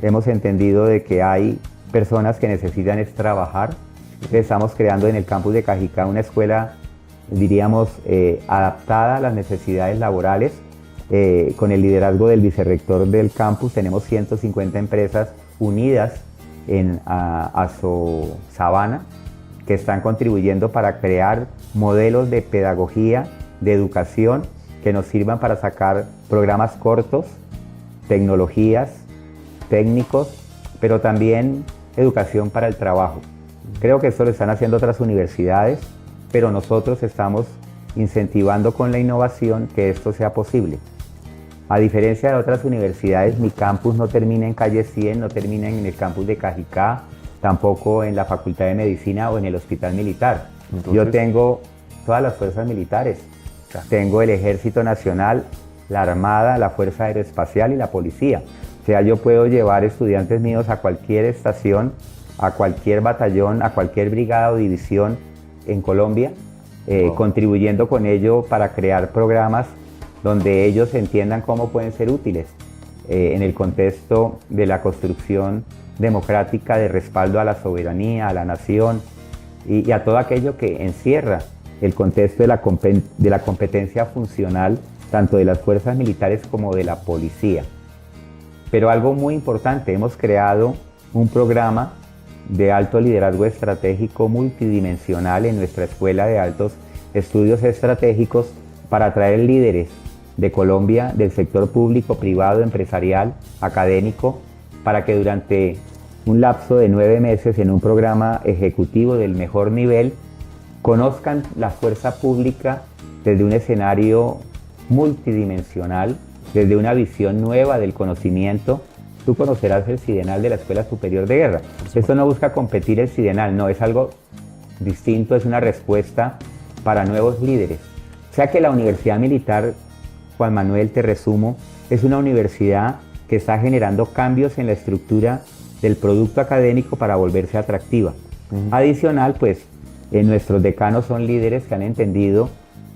Hemos entendido de que hay personas que necesitan es trabajar. Estamos creando en el campus de Cajicá una escuela, diríamos, adaptada a las necesidades laborales. Con el liderazgo del vicerrector del campus tenemos 150 empresas unidas en Aso Sabana, que están contribuyendo para crear modelos de pedagogía, de educación, que nos sirvan para sacar programas cortos, tecnologías, técnicos, pero también educación para el trabajo. Creo que esto lo están haciendo otras universidades, pero nosotros estamos incentivando con la innovación que esto sea posible. A diferencia de otras universidades, mi campus no termina en calle 100, no termina en el campus de Cajicá, tampoco en la Facultad de Medicina o en el Hospital Militar. Entonces, yo tengo todas las fuerzas militares. Tengo el Ejército Nacional, la Armada, la Fuerza Aeroespacial y la Policía. O sea, yo puedo llevar estudiantes míos a cualquier estación, a cualquier batallón, a cualquier brigada o división en Colombia, contribuyendo con ello para crear programas donde ellos entiendan cómo pueden ser útiles en el contexto de la construcción democrática de respaldo a la soberanía, a la nación y a todo aquello que encierra el contexto de la competencia funcional tanto de las fuerzas militares como de la policía. Pero algo muy importante, hemos creado un programa de alto liderazgo estratégico multidimensional en nuestra Escuela de Altos Estudios Estratégicos para atraer líderes de Colombia, del sector público, privado, empresarial, académico, para que durante un lapso de 9 meses en un programa ejecutivo del mejor nivel conozcan la fuerza pública desde un escenario multidimensional, desde una visión nueva del conocimiento. Tú conocerás el Sidenal de la Escuela Superior de Guerra. Esto no busca competir el Sidenal, no, es algo distinto, es una respuesta para nuevos líderes. O sea que la Universidad Militar, Juan Manuel, te resumo, es una universidad que está generando cambios en la estructura del producto académico para volverse atractiva. Adicional, pues, nuestros decanos son líderes que han entendido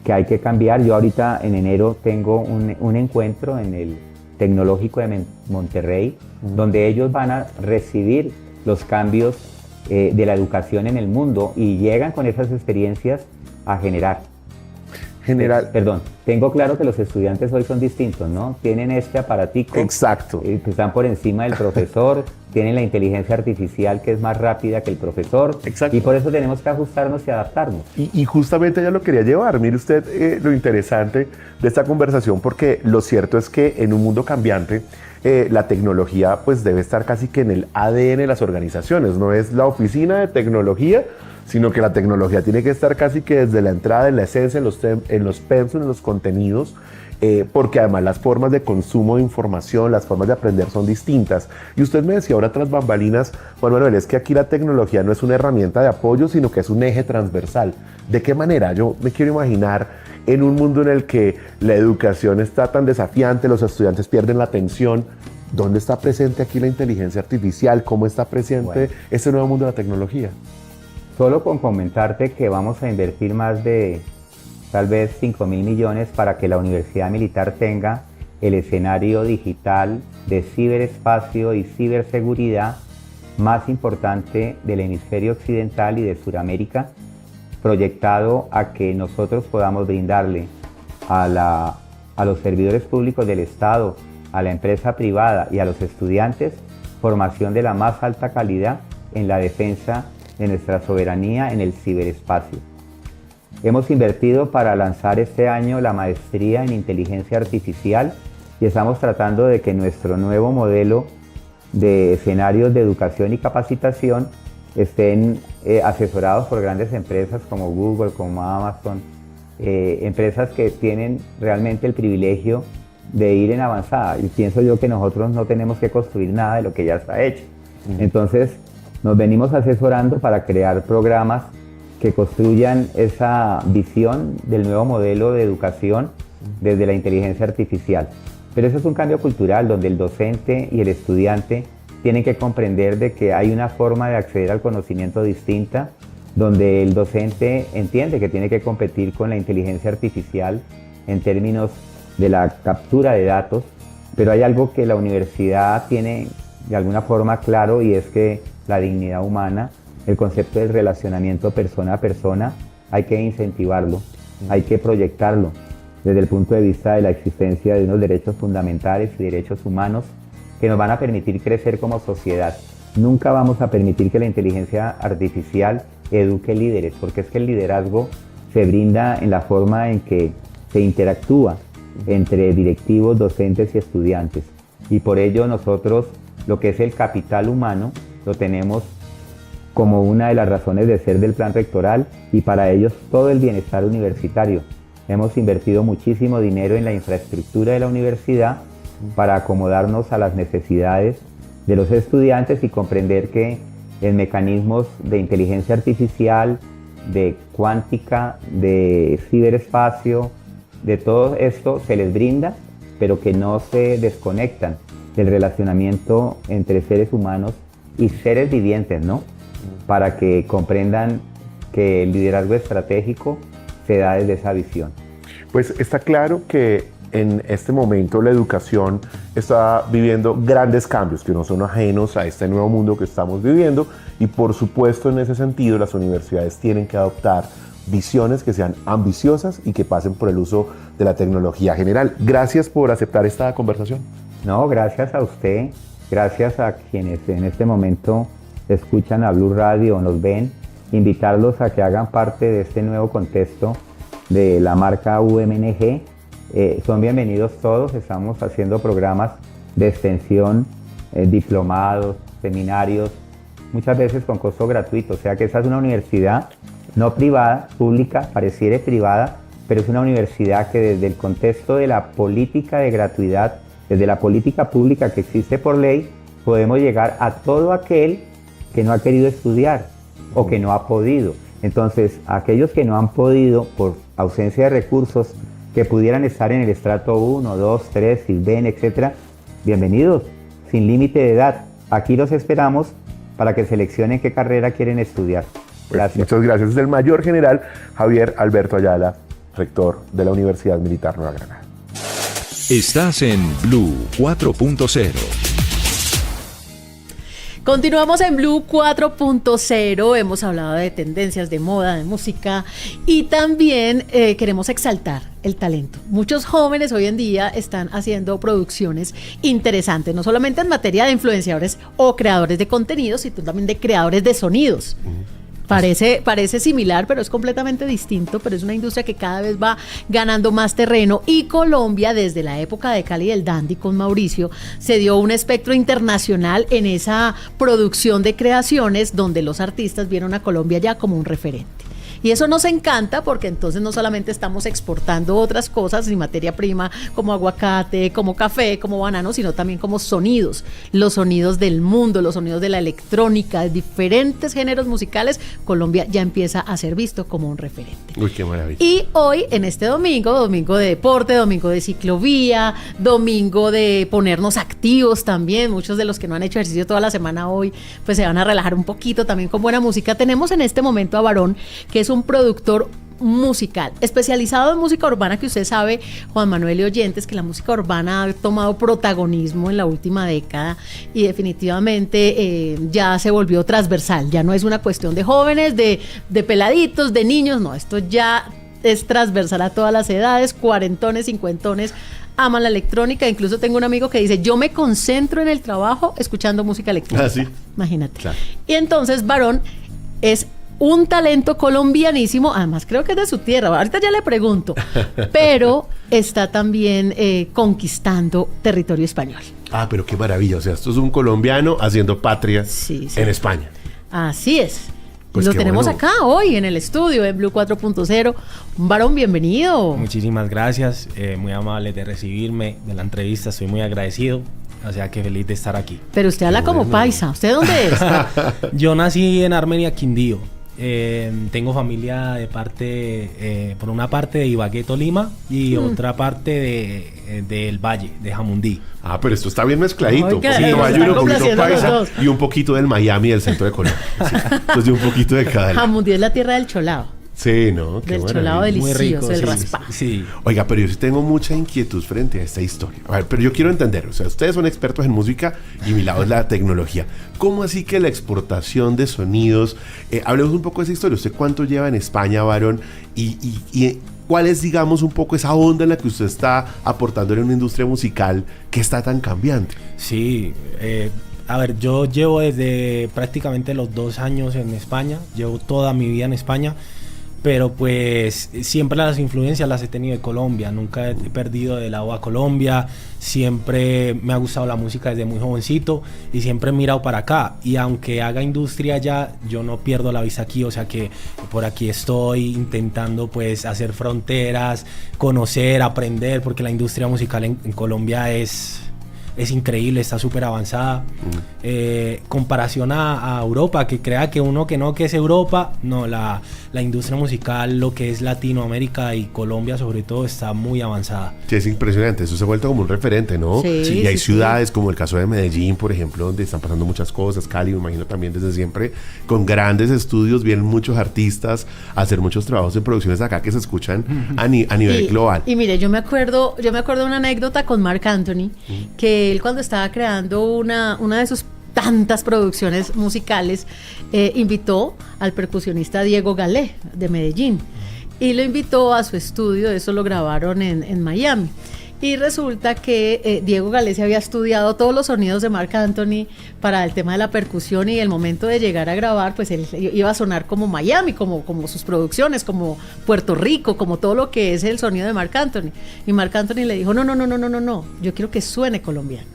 que hay que cambiar. Yo ahorita en enero tengo un encuentro en el Tecnológico de Monterrey, donde ellos van a recibir los cambios de la educación en el mundo y llegan con esas experiencias a generar. Perdón, tengo claro que los estudiantes hoy son distintos, ¿no? Tienen este aparatico. Exacto. Que están por encima del profesor, tienen la inteligencia artificial que es más rápida que el profesor. Exacto. Y por eso tenemos que ajustarnos y adaptarnos. Y justamente ya lo quería llevar. Mire usted lo interesante de esta conversación, porque lo cierto es que en un mundo cambiante, la tecnología pues debe estar casi que en el ADN de las organizaciones. No es la oficina de tecnología, sino que la tecnología tiene que estar casi que desde la entrada, en la esencia, en los pensos, en los contenidos, porque además las formas de consumo de información, las formas de aprender son distintas. Y usted me decía ahora tras bambalinas, Juan Manuel, es que aquí la tecnología no es una herramienta de apoyo, sino que es un eje transversal. ¿De qué manera? Yo me quiero imaginar en un mundo en el que la educación está tan desafiante, los estudiantes pierden la atención. ¿Dónde está presente aquí la inteligencia artificial? ¿Cómo está presente este nuevo mundo de la tecnología? Solo con comentarte que vamos a invertir más de tal vez 5.000 millones para que la Universidad Militar tenga el escenario digital de ciberespacio y ciberseguridad más importante del hemisferio occidental y de Sudamérica, proyectado a que nosotros podamos brindarle a los servidores públicos del Estado, a la empresa privada y a los estudiantes formación de la más alta calidad en la defensa de nuestra soberanía en el ciberespacio. Hemos invertido para lanzar este año la maestría en inteligencia artificial y estamos tratando de que nuestro nuevo modelo de escenarios de educación y capacitación estén asesorados por grandes empresas como Google, como Amazon, empresas que tienen realmente el privilegio de ir en avanzada. Y pienso yo que nosotros no tenemos que construir nada de lo que ya está hecho. Entonces, nos venimos asesorando para crear programas que construyan esa visión del nuevo modelo de educación desde la inteligencia artificial. Pero eso es un cambio cultural donde el docente y el estudiante tienen que comprender de que hay una forma de acceder al conocimiento distinta, donde el docente entiende que tiene que competir con la inteligencia artificial en términos de la captura de datos, pero hay algo que la universidad tiene de alguna forma claro, y es que la dignidad humana, el concepto del relacionamiento persona a persona, hay que incentivarlo, hay que proyectarlo desde el punto de vista de la existencia de unos derechos fundamentales y derechos humanos que nos van a permitir crecer como sociedad. Nunca vamos a permitir que la inteligencia artificial eduque líderes, porque es que el liderazgo se brinda en la forma en que se interactúa entre directivos, docentes y estudiantes. Y por ello nosotros lo que es el capital humano lo tenemos como una de las razones de ser del plan rectoral, y para ellos todo el bienestar universitario. Hemos invertido muchísimo dinero en la infraestructura de la universidad para acomodarnos a las necesidades de los estudiantes y comprender que en mecanismos de inteligencia artificial, de cuántica, de ciberespacio, de todo esto se les brinda, pero que no se desconectan del relacionamiento entre seres humanos y seres vivientes, ¿no? Para que comprendan que el liderazgo estratégico se da desde esa visión. Pues está claro que en este momento la educación está viviendo grandes cambios que no son ajenos a este nuevo mundo que estamos viviendo, y por supuesto en ese sentido las universidades tienen que adoptar visiones que sean ambiciosas y que pasen por el uso de la tecnología general. Gracias por aceptar esta conversación. No, gracias a usted, gracias a quienes en este momento escuchan a Blue Radio o nos ven, invitarlos a que hagan parte de este nuevo contexto de la marca UMNG. Son bienvenidos todos, estamos haciendo programas de extensión, diplomados, seminarios, muchas veces con costo gratuito, o sea que esa es una universidad no privada, pública, pareciera privada, pero es una universidad que desde el contexto de la política de gratuidad, desde la política pública que existe por ley, podemos llegar a todo aquel que no ha querido estudiar o que no ha podido. Entonces, aquellos que no han podido por ausencia de recursos, que pudieran estar en el estrato 1, 2, 3, SISBEN, etc., bienvenidos, sin límite de edad. Aquí los esperamos para que seleccionen qué carrera quieren estudiar. Gracias. Muchas gracias. Es el mayor general Javier Alberto Ayala. rector de la Universidad Militar Nueva Granada. Estás en Blue 4.0. Continuamos en Blue 4.0, hemos hablado de tendencias, de moda, de música y también queremos exaltar el talento. Muchos jóvenes hoy en día están haciendo producciones interesantes, no solamente en materia de influenciadores o creadores de contenidos, sino también de creadores de sonidos. Parece similar, pero es completamente distinto, pero es una industria que cada vez va ganando más terreno y Colombia, desde la época de Cali del Dandy con Mauricio, se dio un espectro internacional en esa producción de creaciones donde los artistas vieron a Colombia ya como un referente. Y eso nos encanta porque entonces no solamente estamos exportando otras cosas y materia prima como aguacate, como café, como banano, sino también como sonidos, los sonidos del mundo, los sonidos de la electrónica, de diferentes géneros musicales. Colombia ya empieza a ser visto como un referente. Uy, qué maravilla. Y hoy, en este domingo de deporte, domingo de ciclovía, domingo de ponernos activos también, muchos de los que no han hecho ejercicio toda la semana hoy, pues se van a relajar un poquito también con buena música. Tenemos en este momento a Varón, que es un productor musical, especializado en música urbana, que usted sabe, Juan Manuel y oyentes, que la música urbana ha tomado protagonismo en la última década y definitivamente ya se volvió transversal, ya no es una cuestión de jóvenes, de peladitos, de niños, no, esto ya es transversal a todas las edades, cuarentones, cincuentones, aman la electrónica. Incluso tengo un amigo que dice, yo me concentro en el trabajo escuchando música electrónica. ¿Sí? Imagínate. Claro. Y entonces Varón es un talento colombianísimo, además creo que es de su tierra, ahorita ya le pregunto, pero está también conquistando territorio español. Ah, pero qué maravilla, o sea, esto es un colombiano haciendo patria en España. Así es. Pues lo tenemos acá hoy en el estudio en Blue 4.0. Varón, bienvenido. Muchísimas gracias, muy amable de recibirme, de la entrevista, estoy muy agradecido. O sea, que feliz de estar aquí. Pero usted habla como paisa. ¿Usted dónde es? Yo nací en Armenia, Quindío. Tengo familia de parte, por una parte de Ibagué, Tolima, y otra parte del Valle, de Jamundí. Ah, pero esto está bien mezcladito. Oiga, un poquito bayuno, un poquito paisa los dos. y un poquito del Miami, del centro de Colombia. Sí. Entonces, un poquito de cada. Jamundí es la tierra del cholao. Sí, ¿no? Qué del cholao delicioso, muy rico, el raspado. Sí. Oiga, pero yo sí tengo mucha inquietud frente a esta historia. A ver, pero yo quiero entender, o sea, ustedes son expertos en música y mi lado es la tecnología. ¿Cómo así que la exportación de sonidos? Hablemos un poco de esa historia. ¿Usted cuánto lleva en España, Varón? Y ¿cuál es, digamos, un poco esa onda en la que usted está aportando en una industria musical que está tan cambiante? Sí, a ver, yo llevo desde prácticamente los 2 años en España, llevo toda mi vida en España, pero pues siempre las influencias las he tenido de Colombia, nunca he perdido de lado a Colombia, siempre me ha gustado la música desde muy jovencito y siempre he mirado para acá, y aunque haga industria allá, yo no pierdo la vista aquí, o sea que por aquí estoy intentando pues hacer fronteras, conocer, aprender, porque la industria musical en Colombia es increíble, está súper avanzada. Comparación a Europa, que crea que uno que no, que es Europa, no, la industria musical, lo que es Latinoamérica y Colombia sobre todo, está muy avanzada. Sí, es impresionante, eso se ha vuelto como un referente, ¿no? Sí, y hay sí, ciudades como el caso de Medellín, por ejemplo, donde están pasando muchas cosas, Cali, me imagino también desde siempre, con grandes estudios, vienen muchos artistas a hacer muchos trabajos en producciones acá que se escuchan a nivel global. Y mire, yo me acuerdo de una anécdota con Marc Anthony, que él cuando estaba creando una de sus tantas producciones musicales, invitó al percusionista Diego Galé de Medellín y lo invitó a su estudio. Eso lo grabaron en Miami. Y resulta que Diego Galé se había estudiado todos los sonidos de Marc Anthony para el tema de la percusión, y el momento de llegar a grabar, pues él iba a sonar como Miami, como sus producciones, como Puerto Rico, como todo lo que es el sonido de Marc Anthony. Y Marc Anthony le dijo, no, yo quiero que suene colombiano.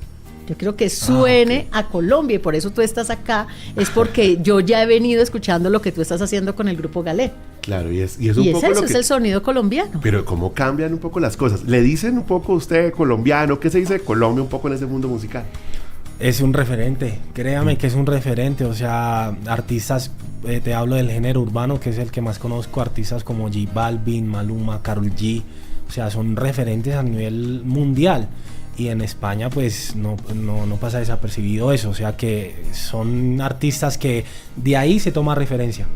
Yo quiero que suene a Colombia, y por eso tú estás acá, es porque yo ya he venido escuchando lo que tú estás haciendo con el grupo Galé. Claro, y es un poco eso, es el sonido colombiano. Pero cómo cambian un poco las cosas. ¿Le dicen un poco usted colombiano? ¿Qué se dice de Colombia un poco en ese mundo musical? Es un referente, créame que es un referente, o sea, artistas, te hablo del género urbano, que es el que más conozco, artistas como J Balvin, Maluma, Karol G, o sea, son referentes a nivel mundial. Y en España pues no pasa desapercibido eso, o sea que son artistas que de ahí se toma referencia,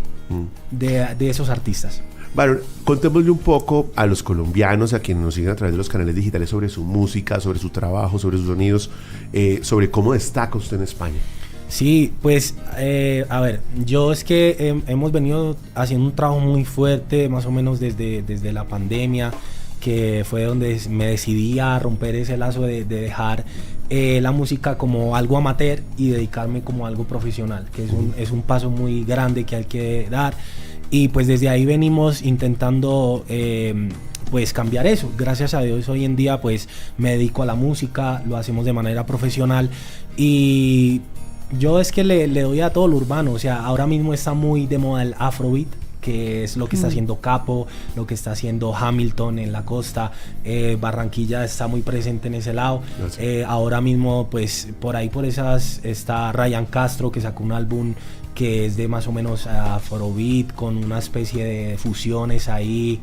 de esos artistas. Byron, contémosle un poco a los colombianos, a quienes nos siguen a través de los canales digitales, sobre su música, sobre su trabajo, sobre sus sonidos, sobre cómo destaca usted en España. Sí, pues, a ver, yo es que hemos venido haciendo un trabajo muy fuerte, más o menos desde la pandemia, que fue donde me decidí a romper ese lazo de dejar la música como algo amateur y dedicarme como algo profesional, que es un paso muy grande que hay que dar. Y pues desde ahí venimos intentando pues cambiar eso. Gracias a Dios hoy en día pues me dedico a la música, lo hacemos de manera profesional y yo es que le doy a todo lo urbano. O sea, ahora mismo está muy de moda el Afrobeat, que es lo que está haciendo Capo, lo que está haciendo Hamilton en la costa. Barranquilla está muy presente en ese lado. Ahora mismo pues por ahí por esas está Ryan Castro, que sacó un álbum que es de más o menos Afrobeat con una especie de fusiones ahí.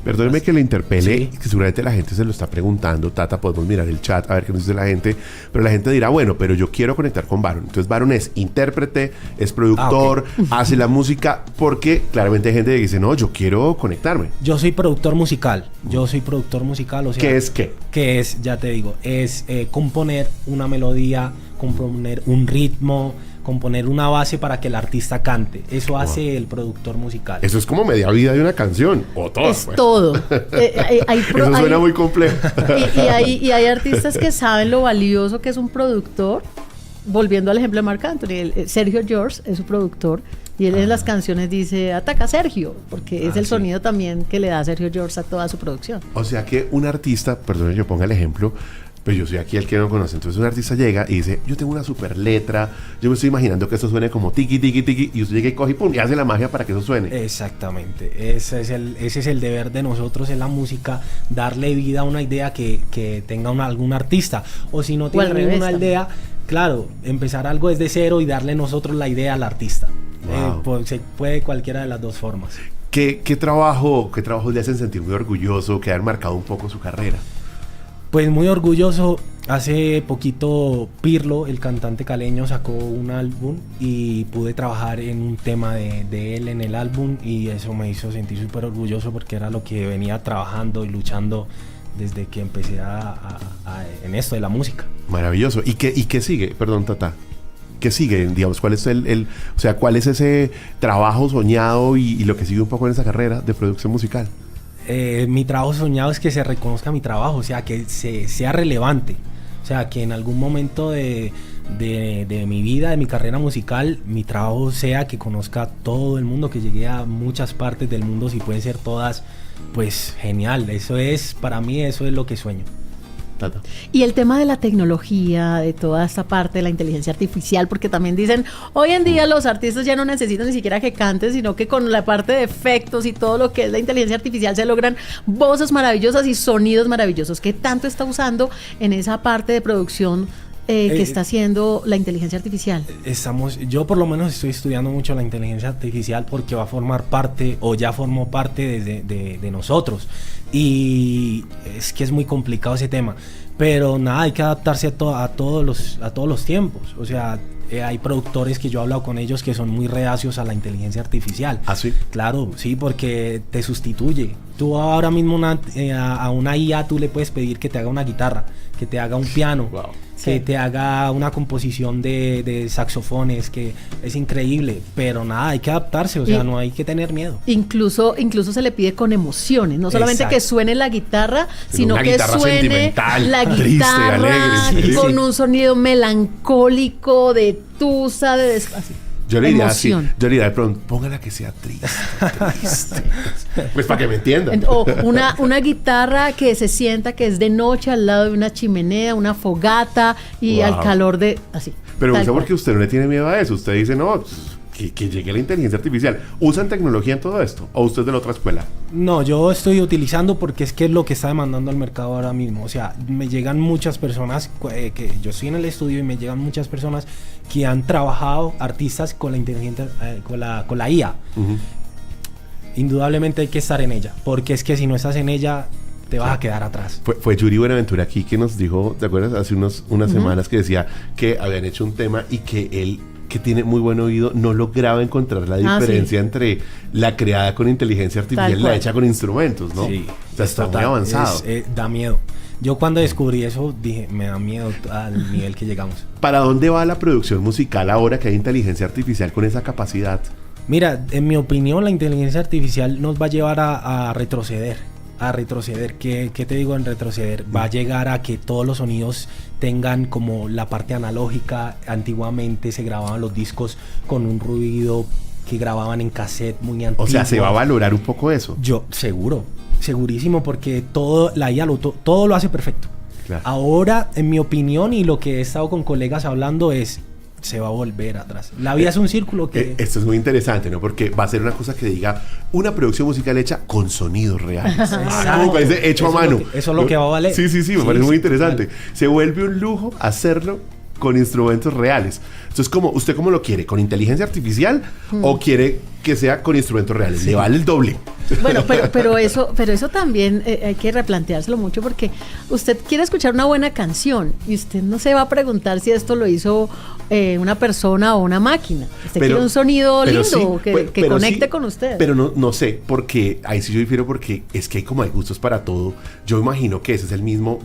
Perdóneme que le interpele, sí. Que seguramente la gente se lo está preguntando. Tata, podemos mirar el chat a ver qué nos dice la gente, pero la gente dirá, bueno, pero yo quiero conectar con Byron. Entonces Byron es intérprete, es productor, hace la música, porque claramente hay gente que dice, no, yo quiero conectarme. Yo soy productor musical, o sea, ¿qué es qué? Que es, ya te digo, es componer una melodía, componer un ritmo, componer una base para que el artista cante. Eso hace el productor musical. Eso es como media vida de una canción, o todo. Es todo. Eso suena muy complejo. Y hay artistas que saben lo valioso que es un productor. Volviendo al ejemplo de Marc Anthony, Sergio George es su productor y él en las canciones dice ataca a Sergio, porque es el sonido también que le da Sergio George a toda su producción. O sea que un artista, perdón, yo ponga el ejemplo, pero yo soy aquí el que no conoce. Entonces un artista llega y dice, yo tengo una super letra, yo me estoy imaginando que esto suene como tiki, tiki, tiki, y usted llega y coge y pum, y hace la magia para que eso suene. Exactamente, ese es el deber de nosotros en la música, darle vida a una idea que tenga algún artista, o si no tiene ninguna idea, claro, empezar algo desde cero y darle nosotros la idea al artista. Pues, se puede cualquiera de las dos formas. ¿Qué trabajo le hacen sentir muy orgulloso, que han marcado un poco su carrera? Pues muy orgulloso. Hace poquito Pirlo, el cantante caleño, sacó un álbum y pude trabajar en un tema de él en el álbum y eso me hizo sentir súper orgulloso porque era lo que venía trabajando y luchando desde que empecé en esto de la música. Maravilloso. ¿Y qué sigue? Perdón, Tata. ¿Qué sigue? Digamos, ¿cuál es cuál es ese trabajo soñado y lo que sigue un poco en esa carrera de producción musical? Mi trabajo soñado es que se reconozca mi trabajo, o sea, que sea relevante, o sea, que en algún momento de mi vida, de mi carrera musical, mi trabajo sea que conozca a todo el mundo, que llegue a muchas partes del mundo, si pueden ser todas, pues genial. Eso es, para mí, eso es lo que sueño. Tata. Y el tema de la tecnología, de toda esta parte de la inteligencia artificial, porque también dicen, hoy en día los artistas ya no necesitan ni siquiera que canten, sino que con la parte de efectos y todo lo que es la inteligencia artificial se logran voces maravillosas y sonidos maravillosos. ¿Qué tanto está usando en esa parte de producción que está haciendo la inteligencia artificial? Yo por lo menos estoy estudiando mucho la inteligencia artificial porque va a formar parte, o ya formó parte de nosotros, y es que es muy complicado ese tema, pero nada, hay que adaptarse a todos los tiempos. O sea, hay productores que yo he hablado con ellos que son muy reacios a la inteligencia artificial. ¿Ah, sí? Claro, sí, porque te sustituye. Tú ahora mismo a una IA tú le puedes pedir que te haga una guitarra, que te haga un piano, que te haga una composición de saxofones, que es increíble, pero nada, hay que adaptarse, o sea, no hay que tener miedo. Incluso se le pide con emociones, no solamente que suene la guitarra, sino que suene la guitarra triste, alegre, con un sonido melancólico, de tusa, de despacio. Yo le diría así, de pronto, póngala que sea triste. Pues para que me entiendan. O una guitarra que se sienta que es de noche al lado de una chimenea, una fogata y al calor de así. Pero eso porque usted no le tiene miedo a eso. Usted dice, no, que llegue la inteligencia artificial. ¿Usan tecnología en todo esto? ¿O usted es de la otra escuela? No, yo estoy utilizando porque es que es lo que está demandando el mercado ahora mismo. O sea, me llegan muchas personas, que yo estoy en el estudio y me llegan muchas personas que han trabajado, artistas, con la inteligencia, con la IA. Uh-huh. Indudablemente hay que estar en ella, porque es que si no estás en ella, te vas a quedar atrás. Fue Yuri Buenaventura aquí que nos dijo, ¿te acuerdas? Hace unas semanas que decía que habían hecho un tema y que él que tiene muy buen oído no lograba encontrar la diferencia entre la creada con inteligencia artificial y la hecha con instrumentos, ¿no? Sí, o sea, está muy avanzado. Da miedo. Yo cuando descubrí eso dije, me da miedo al nivel que llegamos. ¿Para dónde va la producción musical ahora que hay inteligencia artificial con esa capacidad? Mira, en mi opinión, la inteligencia artificial nos va a llevar a retroceder. ¿Qué te digo en retroceder? Va a llegar a que todos los sonidos tengan como la parte analógica. Antiguamente se grababan los discos con un ruido que grababan en cassette muy antiguo. O sea, ¿se va a valorar un poco eso? Yo, segurísimo, porque la IA todo lo hace perfecto. Claro. Ahora, en mi opinión, y lo que he estado con colegas hablando es, se va a volver atrás. La vida es un círculo que... Esto es muy interesante, ¿no? Porque va a ser una cosa que diga una producción musical hecha con sonidos reales. Me parece hecho a mano. Eso es lo que va a valer. Sí, me parece muy interesante. Claro. Se vuelve un lujo hacerlo con instrumentos reales. Entonces, ¿usted cómo lo quiere? ¿Con inteligencia artificial o quiere que sea con instrumentos reales? Le vale el doble. Bueno, pero eso también hay que replanteárselo mucho, porque usted quiere escuchar una buena canción y usted no se va a preguntar si esto lo hizo una persona o una máquina. Usted quiere un sonido lindo que conecte con usted. Pero no sé, porque ahí sí yo difiero, porque es que hay gustos para todo. Yo imagino que ese es el mismo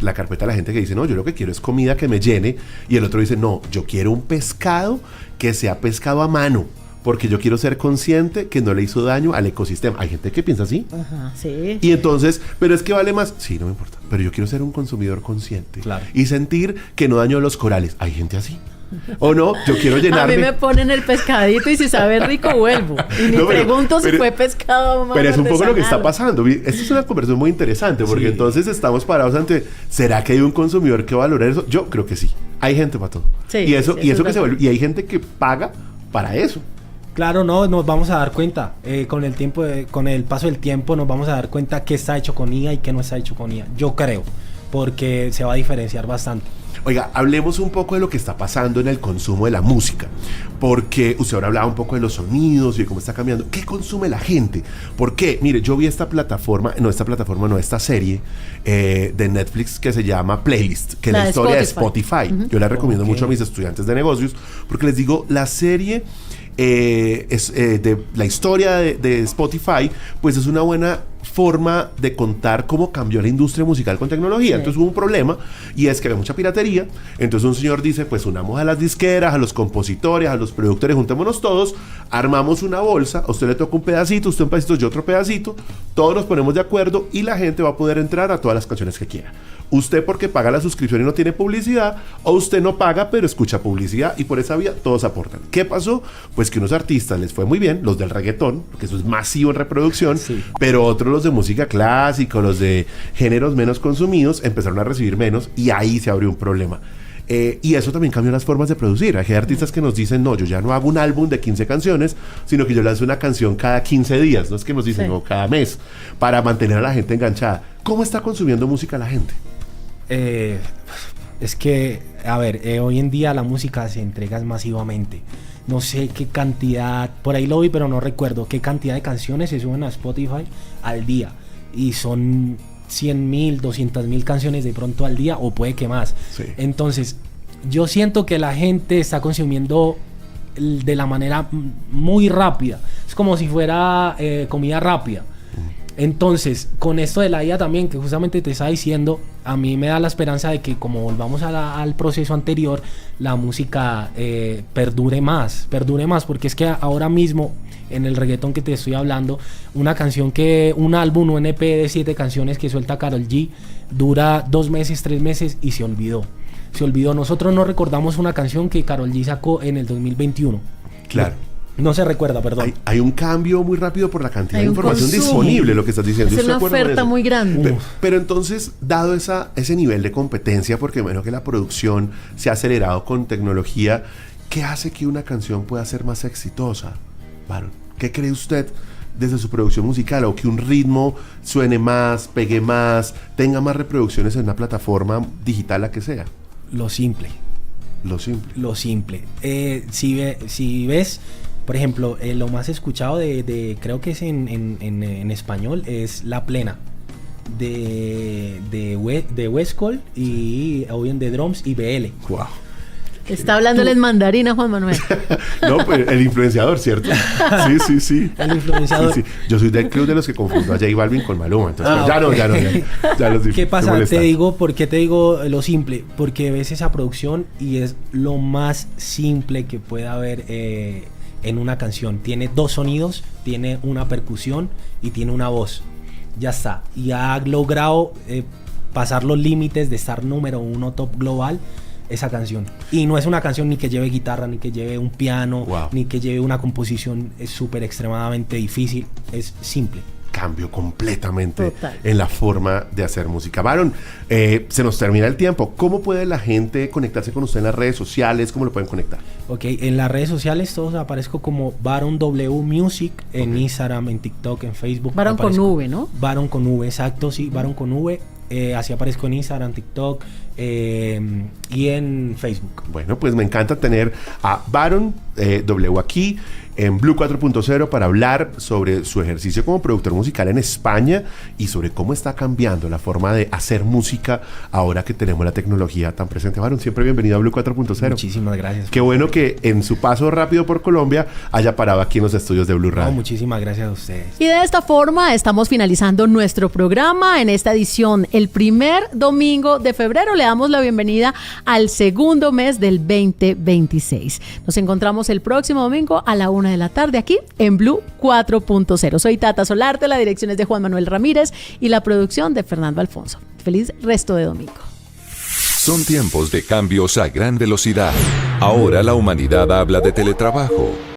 la carpeta de la gente que dice, no, yo lo que quiero es comida que me llene, y el otro dice, no, yo quiero un pescado que sea pescado a mano, porque yo quiero ser consciente que no le hizo daño al ecosistema. Hay gente que piensa así. Ajá, sí. Y entonces, pero es que vale más. Sí, no me importa. Pero yo quiero ser un consumidor consciente. Claro. Y sentir que no daño los corales. Hay gente así. O no, yo quiero llenarme. A mí me ponen el pescadito y si sabe rico vuelvo. Y me pregunto si fue pescado más. Pero es un poco lo que está pasando. Esta es una conversación muy interesante, porque entonces estamos parados ante, ¿será que hay un consumidor que valora eso? Yo creo que sí. Hay gente para todo. Sí, y eso que se vuelve, y hay gente que paga para eso. Claro, no, nos vamos a dar cuenta. Con el paso del tiempo nos vamos a dar cuenta qué está hecho con IA y qué no está hecho con IA. Yo creo, porque se va a diferenciar bastante. Oiga, hablemos un poco de lo que está pasando en el consumo de la música, porque usted ahora hablaba un poco de los sonidos y de cómo está cambiando. ¿Qué consume la gente? ¿Por qué? Mire, yo vi esta serie de Netflix que se llama Playlist, que es la historia de Spotify. Uh-huh. Yo la recomiendo mucho a mis estudiantes de negocios, porque les digo, la serie de la historia de Spotify, pues es una buena forma de contar cómo cambió la industria musical con tecnología. Entonces hubo un problema, y es que había mucha piratería. Entonces un señor dice, pues unamos a las disqueras, a los compositores, a los productores, juntémonos todos, armamos una bolsa, a usted le toca un pedacito, usted un pedacito, yo otro pedacito, todos nos ponemos de acuerdo y la gente va a poder entrar a todas las canciones que quiera. Usted porque paga la suscripción y no tiene publicidad, o usted no paga pero escucha publicidad, y por esa vía todos aportan. ¿Qué pasó? Pues que unos artistas les fue muy bien, los del reggaetón, porque eso es masivo en reproducción, pero otros, los de música clásica, los de géneros menos consumidos, empezaron a recibir menos, y ahí se abrió un problema. Y eso también cambió las formas de producir. Hay artistas que nos dicen, no, yo ya no hago un álbum de 15 canciones, sino que yo lanzo una canción cada 15 días, no es que nos dicen, no, cada mes, para mantener a la gente enganchada. ¿Cómo está consumiendo música la gente? Es que, a ver, hoy en día la música se entrega masivamente. No sé qué cantidad, por ahí lo vi, pero no recuerdo qué cantidad de canciones se suben a Spotify al día. Y son 100,000, 200,000 canciones de pronto al día, o puede que más. Sí. Entonces, yo siento que la gente está consumiendo de la manera muy rápida. Es como si fuera comida rápida. Entonces, con esto de la IA también, que justamente te estaba diciendo, a mí me da la esperanza de que, como volvamos al proceso anterior, la música perdure más, porque es que ahora mismo, en el reggaetón que te estoy hablando, un álbum, un EP de 7 canciones que suelta Karol G, dura 2 meses, 3 meses y se olvidó. Nosotros no recordamos una canción que Karol G sacó en el 2021. Claro. No se recuerda, perdón. Hay un cambio muy rápido por la cantidad de información disponible, lo que estás diciendo. Es una oferta muy grande. Pero entonces, dado ese nivel de competencia, porque menos que la producción se ha acelerado con tecnología, ¿qué hace que una canción pueda ser más exitosa, Baron? ¿Qué cree usted desde su producción musical? ¿O que un ritmo suene más, pegue más, tenga más reproducciones en una plataforma digital, la que sea? Lo simple. Si ves, por ejemplo, lo más escuchado creo que es en español, es La Plena de Westcol y Owen de Drums y BL. Wow. Está hablándoles mandarín a Juan Manuel. No, pues el influenciador, ¿cierto? Sí. El influenciador. Sí. Yo soy del club de los que confundo a J Balvin con Maluma. Entonces, ya los ¿Qué pasa? ¿Por qué te digo lo simple? Porque ves esa producción y es lo más simple que puede haber en una canción. Tiene 2 sonidos, tiene una percusión y tiene una voz. Ya está. Y ha logrado pasar los límites de estar número 1 top global esa canción. Y no es una canción ni que lleve guitarra, ni que lleve un piano, ni que lleve una composición súper extremadamente difícil. Es simple. Cambio completamente en la forma de hacer música. Baron, se nos termina el tiempo. ¿Cómo puede la gente conectarse con usted en las redes sociales? ¿Cómo lo pueden conectar? Ok, en las redes sociales todos aparezco como Baron W Music, en Instagram, en TikTok, en Facebook. Baron con V, ¿no? Baron con V, exacto, sí, Baron con V. Así aparezco en Instagram, TikTok y en Facebook. Bueno, pues me encanta tener a Baron W aquí en Blue 4.0 para hablar sobre su ejercicio como productor musical en España y sobre cómo está cambiando la forma de hacer música ahora que tenemos la tecnología tan presente. Baron, siempre bienvenido a Blue 4.0. Muchísimas gracias. Qué bueno que en su paso rápido por Colombia haya parado aquí en los estudios de Blue Radio. Muchísimas gracias a ustedes. Y de esta forma estamos finalizando nuestro programa en esta edición. El primer domingo de febrero le damos la bienvenida al segundo mes del 2026. Nos encontramos el próximo domingo a la 1 de la tarde aquí en Blue 4.0. Soy Tata Solarte, la dirección es de Juan Manuel Ramírez y la producción de Fernando Alfonso. Feliz resto de domingo. Son tiempos de cambios a gran velocidad. Ahora la humanidad habla de teletrabajo,